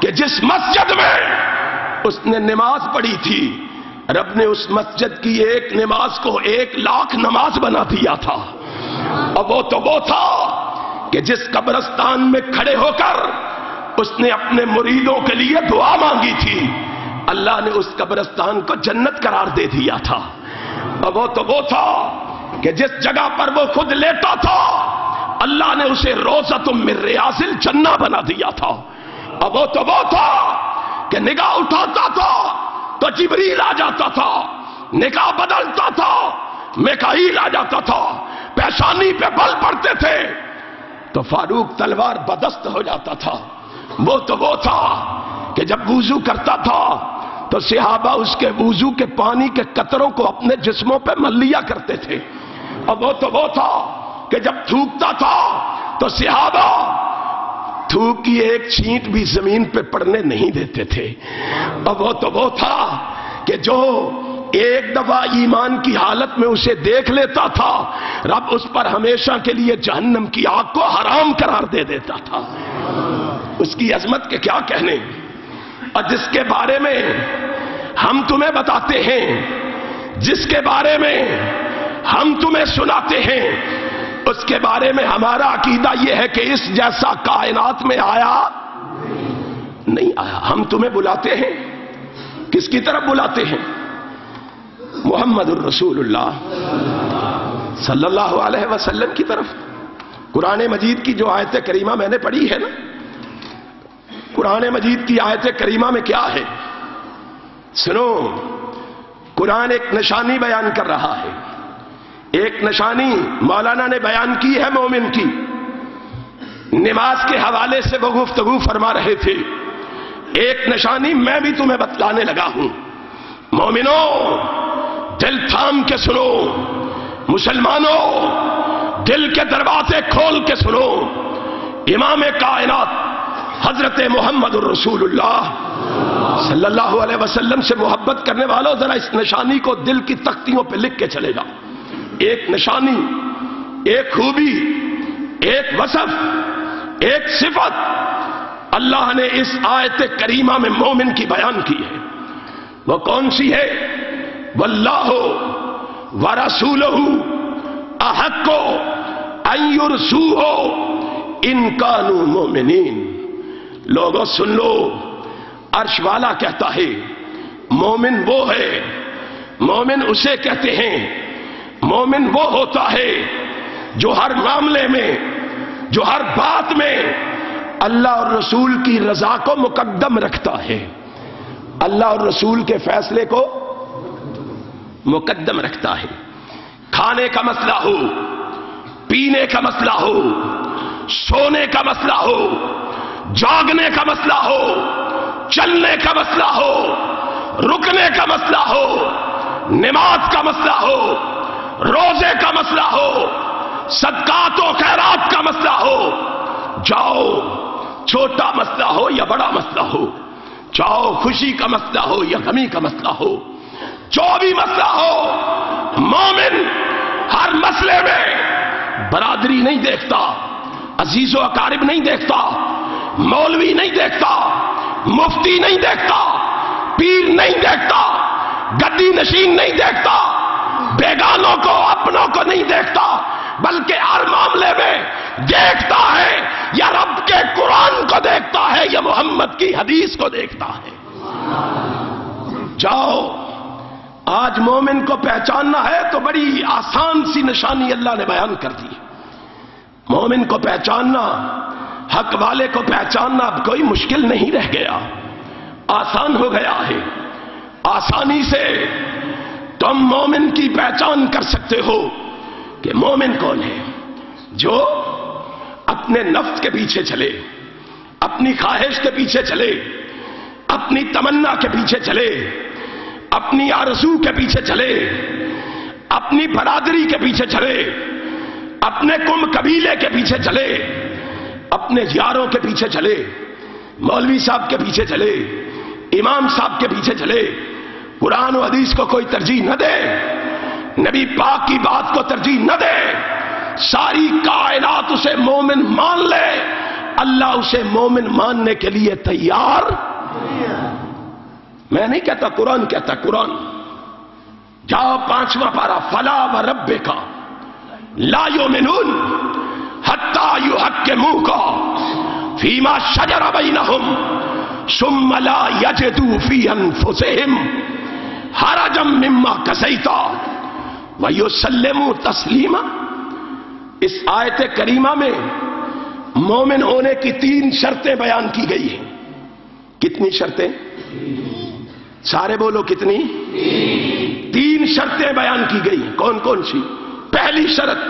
کہ جس مسجد میں اس نے نماز پڑھی تھی رب نے اس مسجد کی ایک نماز کو 1,00,000 نماز بنا دیا تھا. اور وہ تو وہ تھا کہ جس قبرستان میں کھڑے ہو کر اس نے اپنے مریدوں کے لیے دعا مانگی تھی اللہ نے اس قبرستان کو جنت قرار دے دیا تھا. اور وہ تو وہ تھا کہ جس جگہ پر وہ خود لیتا تھا اللہ نے اسے روضۃ من ریاض الجنہ بنا دیا تھا. اور وہ تو وہ تھا کہ نگاہ اٹھاتا تھا تو جبریل آ جاتا تھا، نگاہ بدلتا تھا میکائیل آ جاتا تھا، پیشانی پہ بل پڑتے تھے تو فاروق تلوار بدست ہو جاتا تھا. وہ تو وہ تھا کہ جب وضو کرتا تھا تو صحابہ اس کے وضو کے پانی کے قطروں کو اپنے جسموں پہ مل لیا کرتے تھے. اور وہ تو وہ تھا کہ جب تھوکتا تھا تو صحابہ تھوک کی ایک چھینٹ بھی زمین پہ پڑنے نہیں دیتے تھے. اور وہ تو وہ تھا کہ جو ایک دفعہ ایمان کی حالت میں اسے دیکھ لیتا تھا رب اس پر ہمیشہ کے لیے جہنم کی آگ کو حرام قرار دے دیتا تھا. اس کی عظمت کے کیا کہنے. اور جس کے بارے میں ہم تمہیں بتاتے ہیں، جس کے بارے میں ہم تمہیں سناتے ہیں، اس کے بارے میں ہمارا عقیدہ یہ ہے کہ اس جیسا کائنات میں آیا نہیں آیا. ہم تمہیں بلاتے ہیں، کس کی طرف بلاتے ہیں؟ محمد الرسول اللہ صلی اللہ علیہ وسلم کی طرف. قرآن مجید کی جو آیت کریمہ میں نے پڑھی ہے نا، قرآن مجید کی آیت کریمہ میں کیا ہے سنو. قرآن ایک نشانی بیان کر رہا ہے. ایک نشانی مولانا نے بیان کی ہے مومن کی. نماز کے حوالے سے وہ گفتگو فرما رہے تھے. ایک نشانی میں بھی تمہیں بتلانے لگا ہوں. مومنوں دل تھام کے سنو، مسلمانوں دل کے دروازے کھول کے سنو. امام کائنات حضرت محمد الرسول اللہ صلی اللہ علیہ وسلم سے محبت کرنے والوں ذرا اس نشانی کو دل کی تختیوں پہ لکھ کے چلے جاؤ. ایک نشانی، ایک خوبی، ایک وصف، ایک صفت اللہ نے اس آیت کریمہ میں مومن کی بیان کی ہے. وہ کون سی ہے؟ واللہ ورسولہ احق ان یرسوہ ان کانوا مومنین. لوگوں سن لو، عرش والا کہتا ہے مومن وہ ہے، مومن اسے کہتے ہیں، مومن وہ ہوتا ہے جو ہر معاملے میں، جو ہر بات میں اللہ اور رسول کی رضا کو مقدم رکھتا ہے، اللہ اور رسول کے فیصلے کو مقدم رکھتا ہے۔ کھانے کا مسئلہ ہو، پینے کا مسئلہ ہو، سونے کا مسئلہ ہو، جاگنے کا مسئلہ ہو، چلنے کا مسئلہ ہو، رکنے کا مسئلہ ہو، نماز کا مسئلہ ہو، روزے کا مسئلہ ہو، صدقات و خیرات کا مسئلہ ہو، جاؤ چھوٹا مسئلہ ہو یا بڑا مسئلہ ہو، چاہو خوشی کا مسئلہ ہو یا غمی کا مسئلہ ہو، جو بھی مسئلہ ہو، مومن ہر مسئلے میں برادری نہیں دیکھتا، عزیز و اقارب نہیں دیکھتا، مولوی نہیں دیکھتا، مفتی نہیں دیکھتا، پیر نہیں دیکھتا، گدی نشین نہیں دیکھتا، بیگانوں کو اپنوں کو نہیں دیکھتا، بلکہ ہر معاملے میں دیکھتا ہے یا رب کے قرآن کو دیکھتا ہے یا محمد کی حدیث کو دیکھتا ہے۔ جاؤ، آج مومن کو پہچاننا ہے تو بڑی آسان سی نشانی اللہ نے بیان کر دی۔ مومن کو پہچاننا، حق والے کو پہچاننا اب کوئی مشکل نہیں رہ گیا، آسان ہو گیا ہے۔ آسانی سے تم مومن کی پہچان کر سکتے ہو کہ مومن کون ہے، جو اپنے نفس کے پیچھے چلے، اپنی خواہش کے پیچھے چلے، اپنی تمنا کے پیچھے چلے، اپنی آرزو کے پیچھے چلے، اپنی برادری کے پیچھے چلے، اپنے قوم قبیلے کے پیچھے چلے، اپنے یاروں کے پیچھے چلے، مولوی صاحب کے پیچھے چلے، امام صاحب کے پیچھے چلے، قرآن و حدیث کو کوئی ترجیح نہ دے، نبی پاک کی بات کو ترجیح نہ دے، ساری کائنات اسے مومن مان لے، اللہ اسے مومن ماننے کے لیے تیار۔ میں نہیں کہتا، قرآن کہتا، قرآن۔ جاؤ 5واں پارہ، فلا وربک لا یؤمنون حتی یحکموک فیما شجر بینہم ثم لا یجدوا فی انفسہم حرجا مما قضیت ویسلموا تسلیما۔ اس آیت کریمہ میں مومن ہونے کی 3 شرطیں بیان کی گئی ہیں۔ کتنی شرطیں؟ سارے بولو کتنی؟ 3 شرطیں بیان کی گئی ہیں۔ کون کون سی؟ پہلی شرط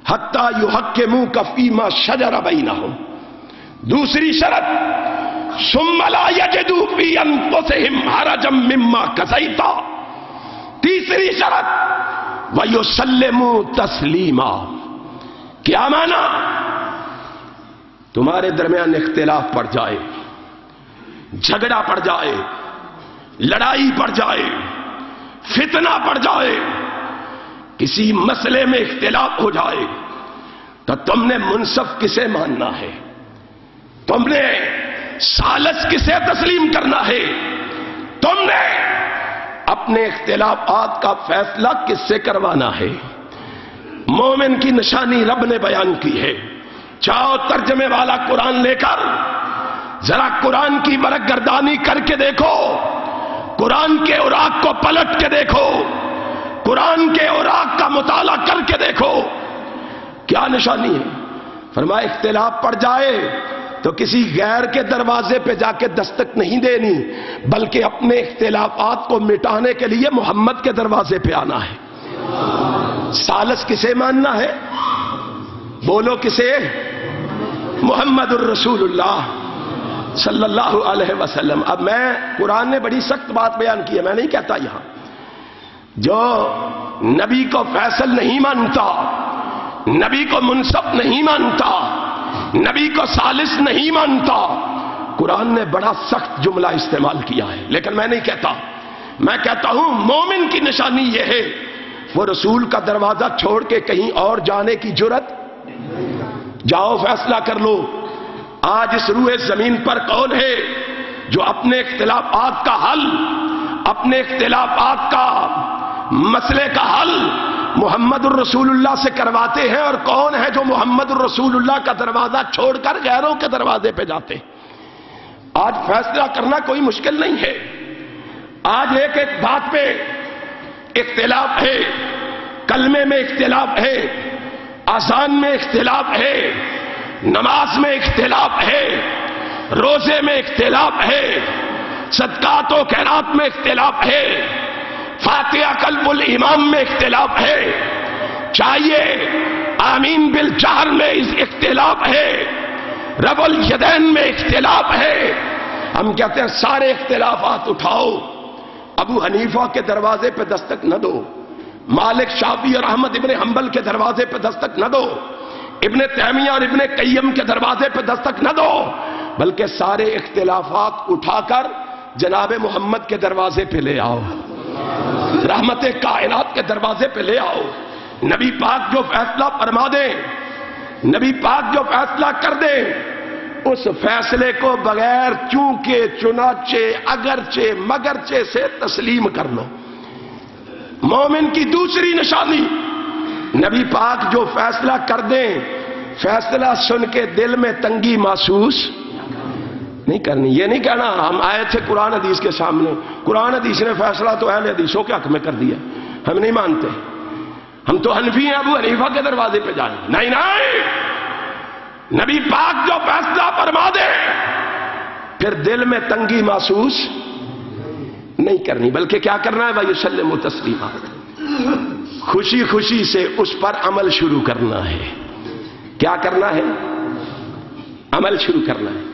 حتی یحکموک فیما شجر بینہم، دوسری شرط ثم لا یجدوا فی انفسہم حرجا مما قضیت، تیسری شرط وَيُسَلِّمُوا تَسْلِيمًا۔ کیا معنی؟ تمہارے درمیان اختلاف پڑ جائے، جھگڑا پڑ جائے، لڑائی پڑ جائے، فتنہ پڑ جائے، کسی مسئلے میں اختلاف ہو جائے تو تم نے منصف کسے ماننا ہے؟ تم نے ثالث کسے تسلیم کرنا ہے؟ تم نے اپنے اختلافات کا فیصلہ کس سے کروانا ہے؟ مومن کی نشانی رب نے بیان کی ہے۔ چاہو ترجمے والا قرآن لے کر ذرا قرآن کی برگردانی کر کے دیکھو، قرآن کے اوراق کو پلٹ کے دیکھو، قرآن کے اوراق کا مطالعہ کر کے دیکھو، کیا نشانی ہے؟ فرمایا اختلاف پڑ جائے تو کسی غیر کے دروازے پہ جا کے دستک نہیں دینی، بلکہ اپنے اختلافات کو مٹانے کے لیے محمد کے دروازے پہ آنا ہے۔ ثالث کسے ماننا ہے؟ بولو کسے؟ محمد الرسول اللہ صلی اللہ علیہ وسلم۔ اب میں قرآن نے بڑی سخت بات بیان کی ہے، میں نہیں کہتا یہاں جو نبی کو فیصل نہیں مانتا، نبی کو منصف نہیں مانتا، نبی کو ثالث نہیں مانتا، قرآن نے بڑا سخت جملہ استعمال کیا ہے، لیکن میں نہیں کہتا، میں کہتا ہوں مومن کی نشانی یہ ہے وہ رسول کا دروازہ چھوڑ کے کہیں اور جانے کی جرت۔ جاؤ فیصلہ کر لو، آج اس روئے زمین پر کون ہے جو اپنے اختلافات کا حل، اپنے اختلافات کا مسئلے کا حل محمد الرسول اللہ سے کرواتے ہیں، اور کون ہے جو محمد الرسول اللہ کا دروازہ چھوڑ کر غیروں کے دروازے پہ جاتے ہیں؟ آج فیصلہ کرنا کوئی مشکل نہیں ہے۔ آج ایک ایک بات پہ اختلاف ہے، کلمے میں اختلاف ہے، اذان میں اختلاف ہے، نماز میں اختلاف ہے، روزے میں اختلاف ہے، صدقات و خیرات میں اختلاف ہے، فاتحہ قلب الامام میں اختلاف ہے، چاہیے آمین بالجہر میں اختلاف ہے، رب الیدین میں اختلاف ہے۔ ہم کہتے ہیں سارے اختلافات اٹھاؤ، ابو حنیفہ کے دروازے پہ دستک نہ دو، مالک، شافعی اور احمد ابن حنبل کے دروازے پہ دستک نہ دو، ابن تیمیہ اور ابن قیم کے دروازے پہ دستک نہ دو، بلکہ سارے اختلافات اٹھا کر جناب محمد کے دروازے پہ لے آؤ، رحمت کائنات کے دروازے پہ لے آؤ۔ نبی پاک جو فیصلہ فرما دیں، نبی پاک جو فیصلہ کر دیں، اس فیصلے کو بغیر چونکہ، چنانچہ، اگرچہ، مگرچہ سے تسلیم کر لو۔ مومن کی دوسری نشانی، نبی پاک جو فیصلہ کر دیں، فیصلہ سن کے دل میں تنگی محسوس نہیں کرنی۔ یہ نہیں کہنا ہم آئے تھے قرآن حدیث کے سامنے، قرآن حدیث نے فیصلہ تو اہل حدیثوں کے حق میں کر دیا، ہم نہیں مانتے، ہم تو حنفی ہیں، ابو حنیفہ کے دروازے پہ جائیں۔ نہیں نہیں، نبی پاک جو فیصلہ فرما دے پھر دل میں تنگی محسوس نہیں کرنی، بلکہ کیا کرنا ہے؟ وَيُسَلِّمُ تَسْلِيمًا، خوشی خوشی سے اس پر عمل شروع کرنا ہے۔ کیا کرنا ہے؟ عمل شروع کرنا ہے۔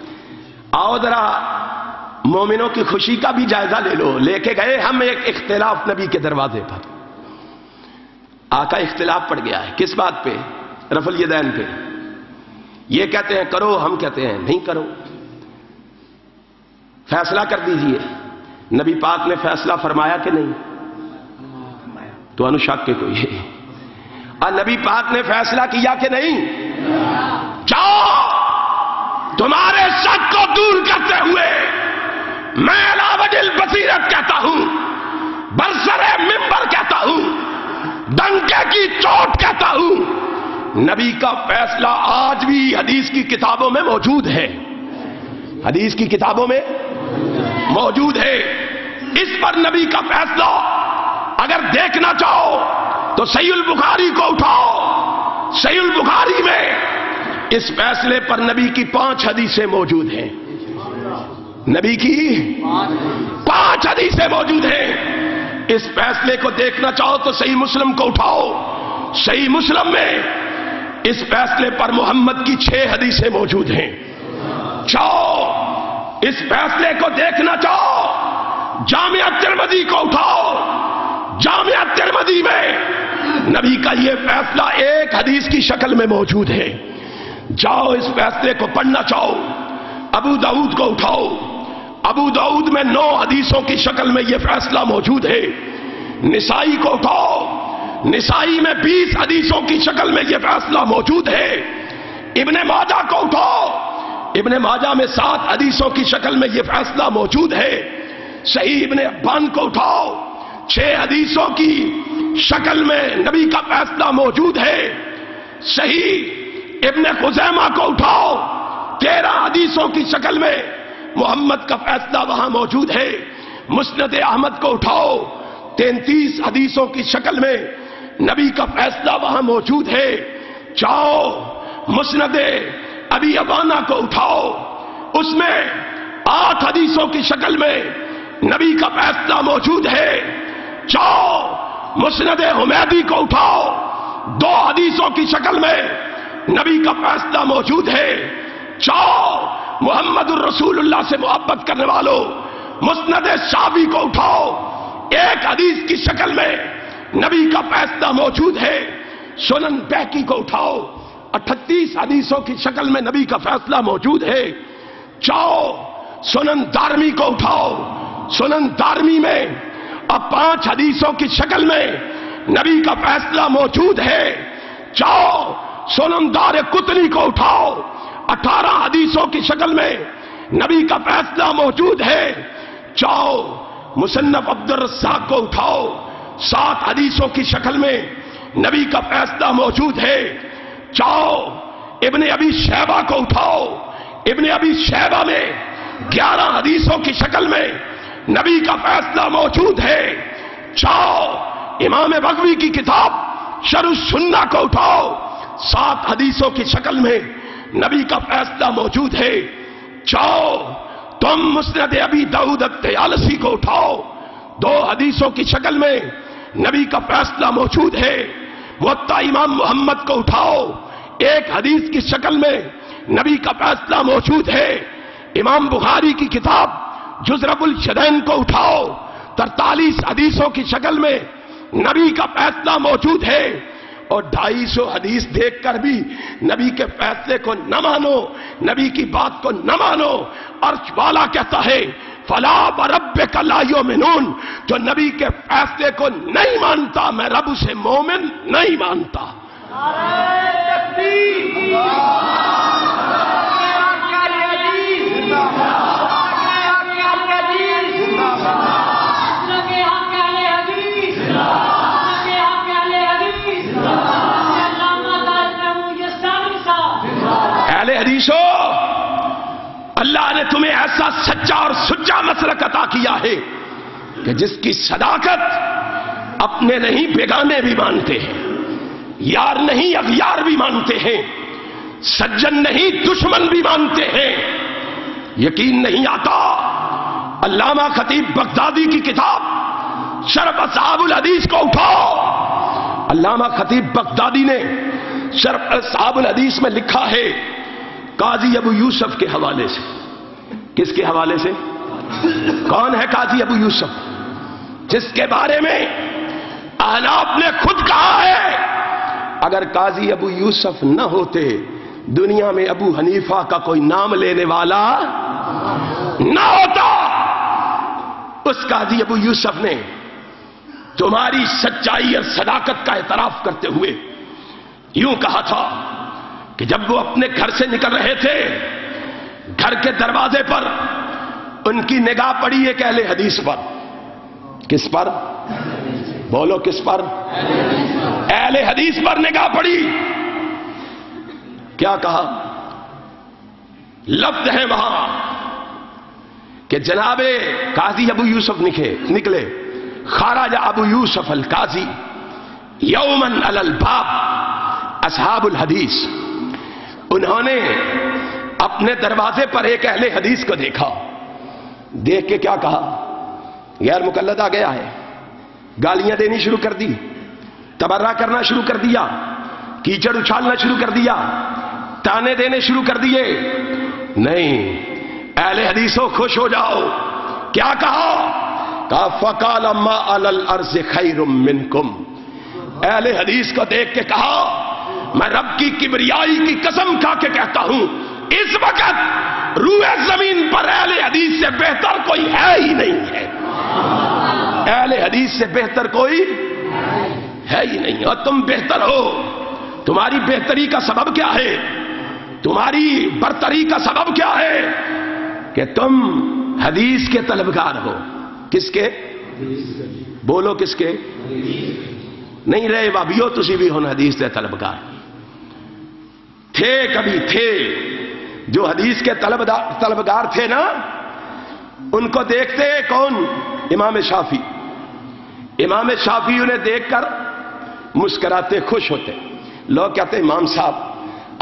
آؤ ذرا مومنوں کی خوشی کا بھی جائزہ لے لو۔ لے کے گئے ہم ایک اختلاف نبی کے دروازے پر، آقا اختلاف پڑ گیا ہے، کس بات پہ؟ رفع الیدین پہ۔ یہ کہتے ہیں کرو، ہم کہتے ہیں نہیں کرو، فیصلہ کر دیجئے۔ نبی پاک نے فیصلہ فرمایا کہ نہیں؟ تو انو شک کے کوئی ہے، اور نبی پاک نے فیصلہ کیا کہ نہیں؟ جاؤ، تمہارے شک کو دور کرتے ہوئے میں علی وجہ البصیرت کہتا ہوں، برسر منبر کہتا ہوں، ڈنکے کی چوٹ کہتا ہوں، نبی کا فیصلہ آج بھی حدیث کی کتابوں میں موجود ہے، حدیث کی کتابوں میں موجود ہے۔ اس پر نبی کا فیصلہ اگر دیکھنا چاہو تو صحیح البخاری کو اٹھاؤ، صحیح البخاری میں اس فیصلے پر نبی کی 5 حدیثیں موجود ہیں، نبی کی 5 حدیثیں موجود ہیں۔ اس فیصلے کو دیکھنا چاہو تو صحیح مسلم کو اٹھاؤ، صحیح مسلم میں اس فیصلے پر محمد کی 6 حدیثیں موجود ہیں۔ چاہو اس فیصلے کو دیکھنا چاہو، جامعہ ترمذی کو اٹھاؤ، جامعہ ترمذی میں نبی کا یہ فیصلہ ایک حدیث کی شکل میں موجود ہے۔ جاؤ اس فیصلے کو پڑھنا چاہو، ابو داؤد کو اٹھاؤ، ابو داؤد میں 9 حدیثوں کی شکل میں یہ فیصلہ موجود ہے۔ نسائی کو اٹھاؤ، نسائی میں 20 حدیثوں کی شکل میں یہ فیصلہ موجود ہے۔ ابن ماجہ کو اٹھاؤ، ابن ماجہ میں 7 حدیثوں کی شکل میں یہ فیصلہ موجود ہے۔ صحیح ابن حبان کو اٹھاؤ، 6 حدیثوں کی شکل میں نبی کا فیصلہ موجود ہے۔ صحیح ابن خزیمہ کو اٹھاؤ، 13 حدیثوں کی شکل میں محمد کا فیصلہ وہاں موجود ہے۔ مسند احمد کو اٹھاؤ، 33 حدیثوں کی شکل میں نبی کا فیصلہ وہاں موجود ہے۔ جاؤ مسند ابی عوانہ کو اٹھاؤ، اس میں 8 حدیثوں کی شکل میں نبی کا فیصلہ موجود ہے۔ جاؤ مسند حمیدی کو اٹھاؤ، 2 حدیثوں کی شکل میں نبی کا فیصلہ موجود ہے۔ جاؤ محمد الرسول اللہ سے محبت کرنے والوں، مسند شافعی کو اٹھاؤ، 1 حدیث کی شکل میں نبی کا فیصلہ موجود ہے۔ سنن بہقی کو اٹھاؤ، 38 حدیثوں کی شکل میں نبی کا فیصلہ موجود ہے۔ جاؤ سنن دارمی کو اٹھاؤ، سنن دارمی میں اب 5 حدیثوں کی شکل میں نبی کا فیصلہ موجود ہے۔ جاؤ سنن دار قطنی کو اٹھاؤ، 18 حدیثوں کی شکل میں نبی کا فیصلہ موجود ہے۔ جاؤ مصنف عبد الرزاق کو اٹھاؤ، 7 حدیثوں کی شکل میں نبی کا فیصلہ موجود ہے۔ جاؤ ابن ابی شیبہ کو اٹھاؤ، ابن ابی شیبہ میں 11 حدیثوں کی شکل میں نبی کا فیصلہ موجود ہے۔ جاؤ امام بغوی کی کتاب شرح السنہ کو اٹھاؤ، 7 حدیثوں کی شکل میں نبی کا فیصلہ موجود ہے. جاؤ تم مسند ابی داؤد الطیالسی کو اٹھاؤ، 2 حدیثوں کی شکل میں نبی کا فیصلہ موجود ہے. موطا امام محمد کو اٹھاؤ، 1 حدیث کی شکل میں نبی کا فیصلہ موجود ہے. امام بخاری کی کتاب جزرب الشدین کو اٹھاؤ، 43 حدیثوں کی شکل میں نبی کا فیصلہ موجود ہے. اور 250 حدیث دیکھ کر بھی نبی کے فیصلے کو نہ مانو، نبی کی بات کو نہ مانو. عرش والا کہتا ہے فلا وربک لا یؤمنون، جو نبی کے فیصلے کو نہیں مانتا میں رب سے مومن نہیں مانتا. اہل حدیثو، اللہ نے تمہیں ایسا سچا اور سچا مسلک عطا کیا ہے کہ جس کی صداقت اپنے نہیں بیگانے بھی مانتے ہیں، یار نہیں اغیار بھی مانتے ہیں، سجن نہیں دشمن بھی مانتے ہیں. یقین نہیں آتا؟ علامہ خطیب بغدادی کی کتاب شرح اصحاب الحدیث کو اٹھاؤ. علامہ خطیب بغدادی نے شرح اصحاب الحدیث میں لکھا ہے قاضی ابو یوسف کے حوالے سے. کس کے حوالے سے؟ کون ہے قاضی ابو یوسف؟ جس کے بارے میں احناف نے خود کہا ہے اگر قاضی ابو یوسف نہ ہوتے دنیا میں ابو حنیفہ کا کوئی نام لینے والا نہ ہوتا. اس قاضی ابو یوسف نے تمہاری سچائی اور صداقت کا اعتراف کرتے ہوئے یوں کہا تھا کہ جب وہ اپنے گھر سے نکل رہے تھے، گھر کے دروازے پر ان کی نگاہ پڑی ایک اہل حدیث پر. کس پر؟ بولو کس پر؟ اہل حدیث پر نگاہ پڑی. کیا کہا؟ لفظ ہے وہاں کہ جناب قاضی ابو یوسف نکلے. خرج ابو یوسف القاضی یومن علی الباب اصحاب الحدیث. انہوں نے اپنے دروازے پر ایک اہل حدیث کو دیکھا. دیکھ کے کیا کہا؟ غیر مقلد آ گیا ہے. گالیاں دینی شروع کر دی، تبرہ کرنا شروع کر دیا، کیچڑ اچھالنا شروع کر دیا، تانے دینے شروع کر دیے. نہیں، اہل حدیثوں خوش ہو جاؤ. کیا کہا؟ فقال ما علی الارض خیر منکم. اہل حدیث کو دیکھ کے کہا میں رب کی کبریائی کی قسم کھا کے کہتا ہوں اس وقت روئے زمین پر اہل حدیث سے بہتر کوئی ہے ہی نہیں ہے. اہل حدیث سے بہتر کوئی ہے ہی نہیں. اور تم بہتر ہو. تمہاری بہتری کا سبب کیا ہے؟ تمہاری برتری کا سبب کیا ہے؟ کہ تم حدیث کے طلبگار ہو. کس کے؟ بولو کس کے؟ نہیں رہے وابیو تسی بھی ہن حدیث کے طلبگار تھے. کبھی تھے جو حدیث کے طلبگار تھے نا، ان کو دیکھتے کون؟ امام شافعی. امام شافعی انہیں دیکھ کر مسکراتے، خوش ہوتے. لوگ کہتے امام صاحب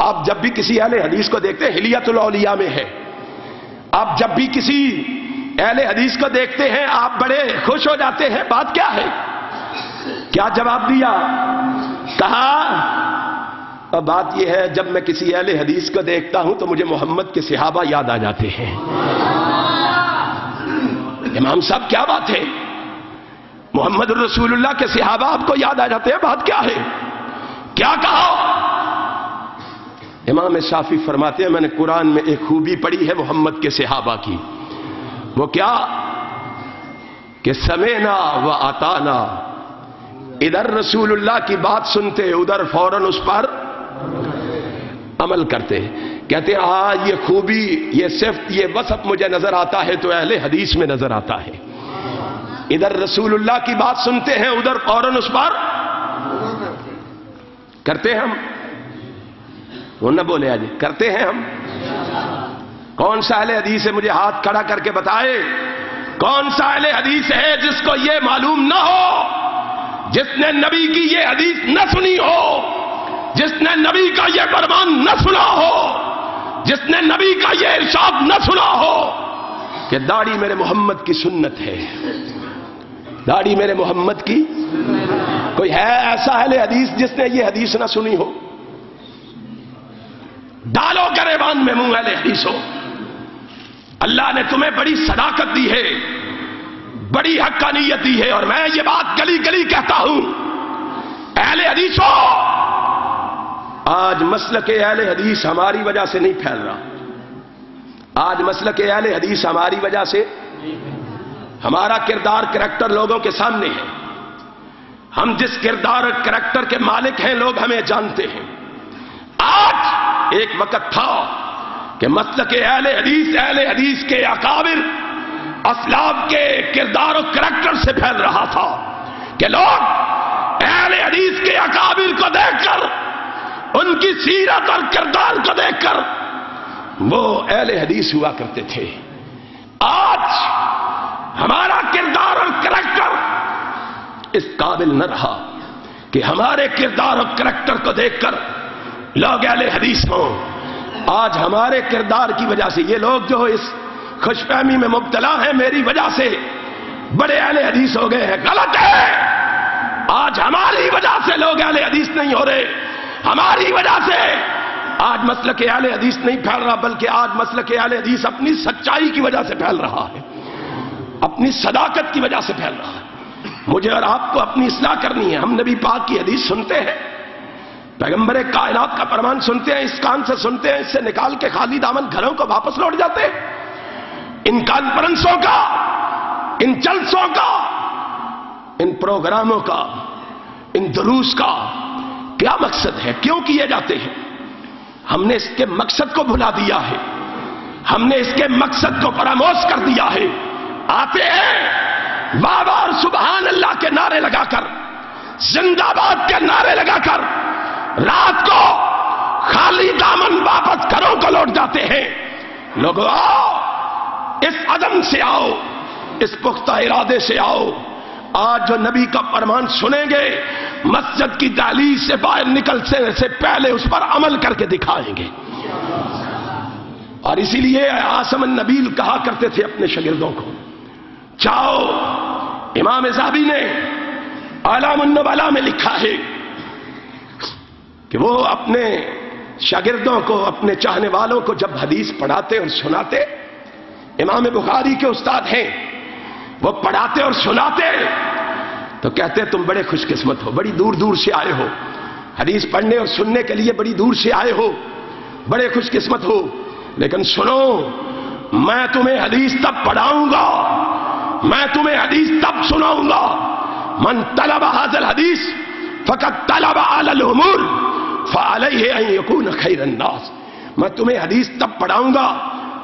آپ جب بھی کسی اہل حدیث کو دیکھتے ہیں، حلیۃ الاولیاء میں ہے، آپ جب بھی کسی اہل حدیث کو دیکھتے ہیں آپ بڑے خوش ہو جاتے ہیں. بات کیا ہے؟ کیا جواب دیا؟ کہا بات یہ ہے جب میں کسی اہل حدیث کو دیکھتا ہوں تو مجھے محمد کے صحابہ یاد آ جاتے ہیں. امام صاحب کیا بات ہے؟ محمد الرسول اللہ کے صحابہ آپ کو یاد آ جاتے ہیں. بات کیا ہے؟ کیا کہا؟ امام شافعی فرماتے ہیں میں نے قرآن میں ایک خوبی پڑھی ہے محمد کے صحابہ کی. وہ کیا؟ کہ سمعنا و اطعنا. ادھر رسول اللہ کی بات سنتے، ادھر فوراً اس پر عمل کرتے. کہتے ہیں ہاں یہ خوبی، یہ صفت، یہ وصف مجھے نظر آتا ہے تو اہل حدیث میں نظر آتا ہے. ادھر رسول اللہ کی بات سنتے ہیں، ادھر فوراً اس پر کرتے ہیں. ہم وہ نہ بولے آج کرتے ہیں ہم. کون سا اہل حدیث ہے؟ مجھے ہاتھ کھڑا کر کے بتائے کون سا اہل حدیث ہے جس کو یہ معلوم نہ ہو، جس نے نبی کی یہ حدیث نہ سنی ہو، جس نے نبی کا یہ فرمان نہ سنا ہو جس نے نبی کا یہ ارشاد نہ سنا ہو کہ داڑھی میرے محمد کی سنت ہے، داڑھی میرے محمد کی، کوئی ہے ایسا اہل حدیث جس نے یہ حدیث نہ سنی ہو؟ ڈالو گریبان میں منہ اہل حدیث ہو، اللہ نے تمہیں بڑی صداقت دی ہے، بڑی حقانیت دی ہے، اور میں یہ بات گلی گلی کہتا ہوں، اہل حدیث ہو، آج مسلک اہل حدیث ہماری وجہ سے نہیں پھیل رہا، آج مسلک اہل حدیث ہماری وجہ سے، ہمارا کردار کریکٹر لوگوں کے سامنے ہے، ہم جس کردار اور کریکٹر کے مالک ہیں لوگ ہمیں جانتے ہیں۔ آج ایک وقت تھا کہ مسلک اہل حدیث کے اکابر اسلاف کے کردار و کریکٹر سے پھیل رہا تھا کہ لوگ اہل حدیث کے اکابر کو دیکھ کر، ان کی سیرت اور کردار کو دیکھ کر وہ اہل حدیث ہوا کرتے تھے۔ آج ہمارا کردار اور کریکٹر اس قابل نہ رہا کہ ہمارے کردار اور کریکٹر کو دیکھ کر لوگ اہل حدیث ہوں۔ آج ہمارے کردار کی وجہ سے یہ لوگ جو اس خوش فہمی میں مبتلا ہیں میری وجہ سے بڑے اہل حدیث ہو گئے ہیں، غلط ہے۔ آج ہماری وجہ سے لوگ اہل حدیث نہیں ہو رہے، ہماری وجہ سے آج مسلک اہل حدیث نہیں پھیل رہا، بلکہ آج مسلک اہل حدیث اپنی سچائی کی وجہ سے پھیل رہا ہے، اپنی صداقت کی وجہ سے پھیل رہا ہے۔ مجھے اور آپ کو اپنی اصلاح کرنی ہے۔ ہم نبی پاک کی حدیث سنتے ہیں، پیغمبر کائنات کا فرمان سنتے ہیں، اس کان سے سنتے ہیں، اس سے نکال کے خالی دامن گھروں کو واپس لوٹ جاتے ہیں۔ ان کانفرنسوں کا، ان جلسوں کا، ان پروگراموں کا، ان دروس کا کیا مقصد ہے؟ کیوں کیے جاتے ہیں؟ ہم نے اس کے مقصد کو بھلا دیا ہے، ہم نے اس کے مقصد کو فراموش کر دیا ہے۔ آتے ہیں واہ واہ اور سبحان اللہ کے نعرے لگا کر، زندہ باد کے نعرے لگا کر، رات کو خالی دامن واپس گھروں کو لوٹ جاتے ہیں۔ لوگوں آؤ، اس عزم سے آؤ، اس پختہ ارادے سے آؤ، آج جو نبی کا فرمان سنیں گے مسجد کی دہلیز سے باہر نکلنے سے پہلے اس پر عمل کر کے دکھائیں گے۔ اور اسی لیے عاصم النبیل کہا کرتے تھے اپنے شاگردوں کو، جاؤ، امام ذہبی نے اعلام النبلاء میں لکھا ہے کہ وہ اپنے شاگردوں کو، اپنے چاہنے والوں کو جب حدیث پڑھاتے اور سناتے، امام بخاری کے استاد ہیں، وہ پڑھاتے اور سناتے تو کہتے تم بڑے خوش قسمت ہو، بڑی دور دور سے آئے ہو، حدیث پڑھنے اور سننے کے لیے بڑی دور سے آئے ہو، بڑے خوش قسمت ہو، لیکن سنو، میں تمہیں حدیث تب پڑھاؤں گا، میں تمہیں حدیث تب سناؤں گا، من طلب هذا الحدیث فقد طلب اعلی الامور فعلیہ ان یکون خیر الناس۔ میں تمہیں حدیث تب پڑھاؤں گا،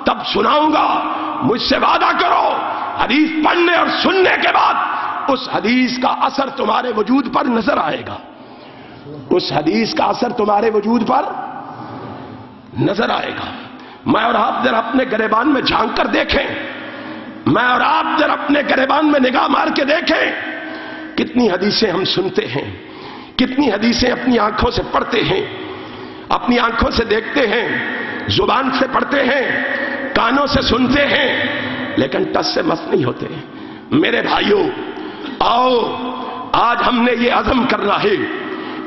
تب سناؤں گا، مجھ سے وعدہ کرو، حدیث پڑھنے اور سننے کے بعد اس حدیث کا اثر تمہارے وجود پر نظر آئے گا، اس حدیث کا اثر تمہارے وجود پر نظر آئے گا۔ میں اور آپ ذرا اپنے گریبان میں جھانک کر دیکھیں، میں اور آپ ذرا اپنے گریبان میں نگاہ مار کے دیکھیں، کتنی حدیثیں ہم سنتے ہیں، کتنی حدیثیں اپنی آنکھوں سے پڑھتے ہیں، اپنی آنکھوں سے دیکھتے ہیں، زبان سے پڑھتے ہیں، کانوں سے سنتے ہیں، لیکن ٹس سے مس نہیں ہوتے۔ میرے بھائیوں، آؤ، آج ہم نے یہ عزم کرنا ہے،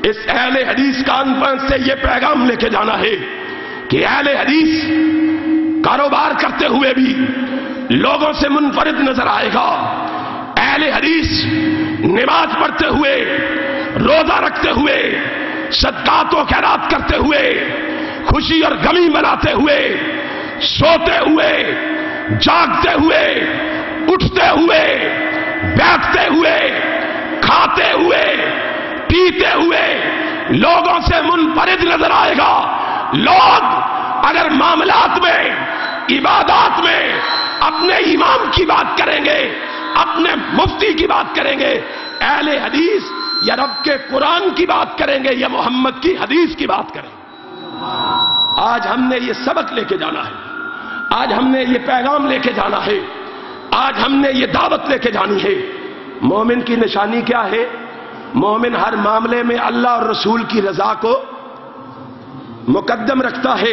اس اہل حدیث کانفرنس سے یہ پیغام لے کے جانا ہے کہ اہل حدیث کاروبار کرتے ہوئے بھی لوگوں سے منفرد نظر آئے گا، اہل حدیث نماز پڑھتے ہوئے، روزہ رکھتے ہوئے، صدقات و خیرات کرتے ہوئے، خوشی اور غمی مناتے ہوئے، سوتے ہوئے، جاگتے ہوئے، اٹھتے ہوئے، بیٹھتے ہوئے، کھاتے ہوئے، پیتے ہوئے لوگوں سے منفرد نظر آئے گا۔ لوگ اگر معاملات میں، عبادات میں اپنے امام کی بات کریں گے، اپنے مفتی کی بات کریں گے، اہل حدیث یا رب کے قرآن کی بات کریں گے یا محمد کی حدیث کی بات کریں گے۔ آج ہم نے یہ سبق لے کے جانا ہے، آج ہم نے یہ پیغام لے کے جانا ہے، آج ہم نے یہ دعوت لے کے جانی ہے۔ مومن کی نشانی کیا ہے؟ مومن ہر معاملے میں اللہ اور رسول کی رضا کو مقدم رکھتا ہے،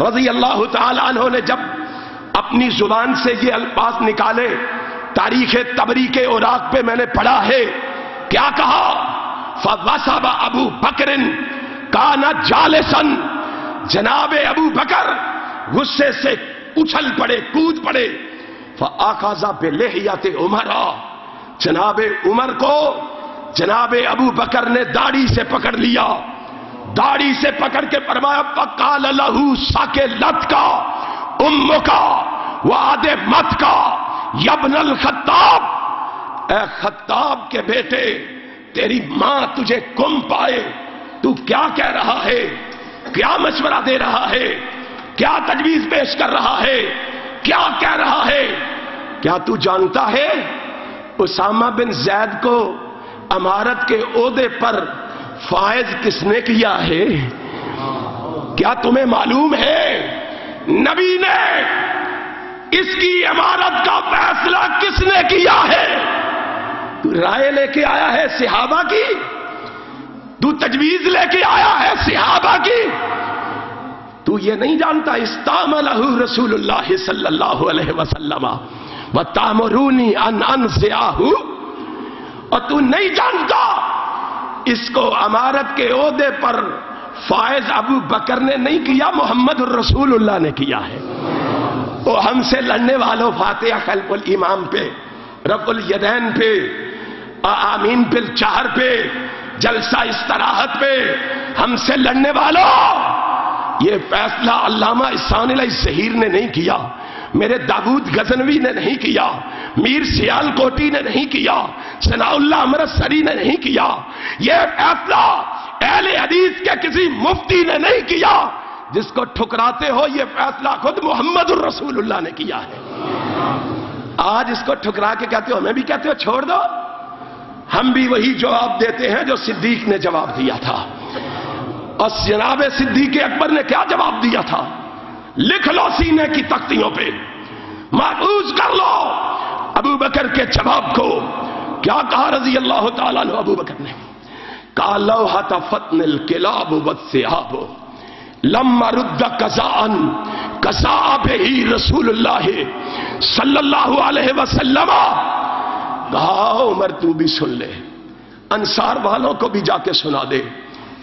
رضی اللہ تعالی عنہ نے جب اپنی زبان سے یہ الفاظ نکالے، تاریخ طبری کے اوراق پہ میں نے پڑھا ہے، کیا کہا؟ فَوَسَبَ ابو بکر کَانَ جَالِسًا، جناب ابو بکر غصے سے اچھل پڑے، کود پڑے، فَآخَذَ بِلِحْيَةِ عُمَرَ، جناب عمر کو جناب ابو بکر نے داڑھی سے پکڑ لیا، داڑھی سے پکڑ کے فرمایا فَقَالَ لَهُ سَكِلَتْكَ أُمُّكَ وَأَدِمَتْكَ يَا ابْنَ الْخَطَّابِ، اے خطاب کے بیٹے، تیری ماں تجھے کم پائے، تو کیا کہہ رہا ہے، کیا مشورہ دے رہا ہے، کیا تجویز پیش کر رہا ہے، کیا کہہ رہا ہے؟ کیا تو جانتا ہے اسامہ بن زید کو امارت کے عہدے پر فائز کس نے کیا ہے؟ کیا تمہیں معلوم ہے نبی نے اس کی امارت کا فیصلہ کس نے کیا ہے؟ تو رائے لے کے آیا ہے صحابہ کی، تو تجویز لے کے آیا ہے صحابہ کی، تو یہ نہیں جانتا استعملہ رسول اللہ صلی اللہ علیہ وسلم وَتَأْمُرُونِي أَنْ أَنْزِعَهُ، اور تو نہیں جانتا اس کو امارت کے عہدے پر فائز ابو بکر نے نہیں کیا، محمد الرسول اللہ نے کیا ہے۔ وہ ہم سے لڑنے والوں فاتحہ خلف الامام پہ، رفع الیدین پہ، آمین پھر چہر پہ، جلسہ استراحت پہ ہم سے لڑنے والوں، یہ فیصلہ علامہ احسان علیہ الظہیر نے نہیں کیا، میرے داود غزنوی نے نہیں کیا، میر سیال کوٹی نے نہیں کیا، ثناء اللہ امرتسری نے نہیں کیا، یہ فیصلہ اہل حدیث کے کسی مفتی نے نہیں کیا، جس کو ٹھکراتے ہو یہ فیصلہ خود محمد الرسول اللہ نے کیا ہے۔ آج اس کو ٹھکرا کے کہتے ہو، ہمیں بھی کہتے ہو چھوڑ دو، ہم بھی وہی جواب دیتے ہیں جو صدیق نے جواب دیا تھا، اور جناب صدیق اکبر نے کیا جواب دیا تھا؟ لکھ لو سینے کی تختیوں پہ، محفوظ کر لو ابو بکر کے جواب کو۔ کیا کہا رضی اللہ تعالیٰ عنہ ابو بکر نے؟ کہا لو ہتفتن الکلاب والثیاب لما رد قضاء قضاء بہ رسول اللہ صلی اللہ علیہ وسلم۔ کہا عمر تو بھی سن لے، انصار والوں کو بھی جا کے سنا دے،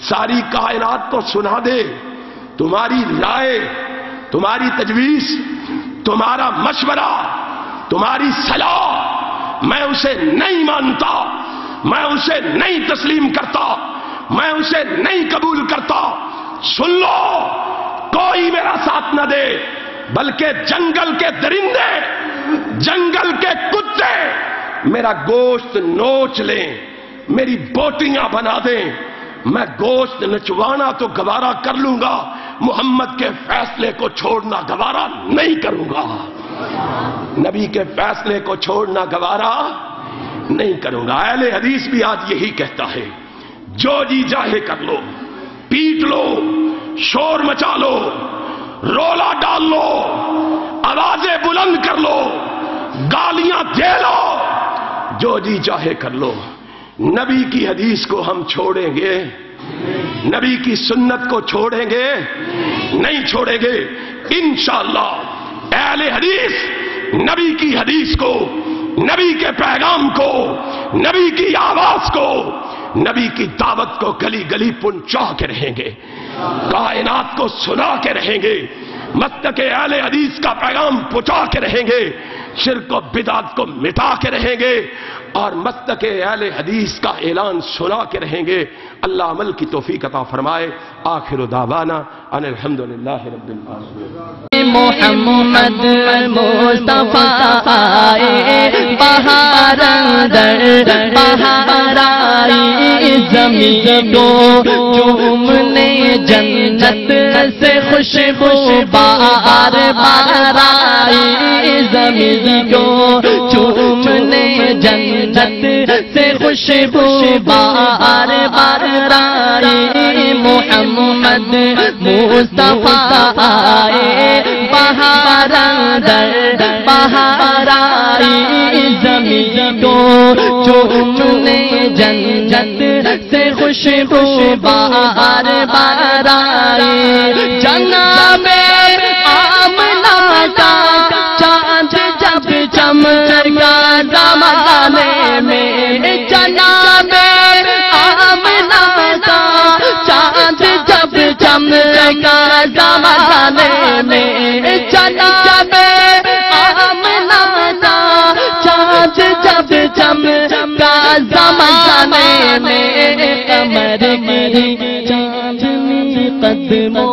ساری کائنات کو سنا دے، تمہاری رائے، تمہاری تجویز، تمہارا مشورہ، تمہاری صلاح میں اسے نہیں مانتا، میں اسے نہیں تسلیم کرتا، میں اسے نہیں قبول کرتا۔ سن لو، کوئی میرا ساتھ نہ دے، بلکہ جنگل کے درندے، جنگل کے کتے میرا گوشت نوچ لیں، میری بوٹیاں بنا دیں، میں گوشت نچوانا تو گوارا کر لوں گا، محمد کے فیصلے کو چھوڑنا گوارا نہیں کروں گا، نبی کے فیصلے کو چھوڑنا گوارا نہیں کروں گا۔ اہل حدیث بھی آج یہی کہتا ہے، جو جی چاہے کر لو، پیٹ لو، شور مچا لو، رولا ڈال لو، آوازیں بلند کر لو، گالیاں دے لو، جو جی چاہے کر لو، نبی کی حدیث کو ہم چھوڑیں گے؟ نبی کی سنت کو چھوڑیں گے؟ نہیں چھوڑیں گے انشاءاللہ۔ اہل حدیث نبی کی حدیث کو، نبی کے پیغام کو، نبی کی آواز کو، نبی کی دعوت کو گلی گلی پہنچا کے رہیں گے، کائنات کو سنا کے رہیں گے، مسلک اہل حدیث کا پیغام پہنچا کے رہیں گے، شرک و بدعت کو مٹا کے رہیں گے، اور مسلک اہل حدیث کا اعلان سنا کے رہیں گے۔ اللہ عمل کی توفیق عطا فرمائے۔ آخر دعوانا ان الحمدللہ رب العالمین۔ محمد مصطفیٰ آئے بہار اندر بہار آئی زمین کو چومنے، جنت سے خوشبو بہار بہار آئی زمین کو چومنے، جنت سے خوشبو بہار بہار آئی۔ محمد مصطفیٰ آئے بہار اندر بہار آئی زمین کو چومنے، جنت سے خوشبو بہار بہار آئی۔ جناب چمکا زمانے میں جناب آمنہ کا چاند جب چمکا زمانے میں قمر کی چاندنی قدموں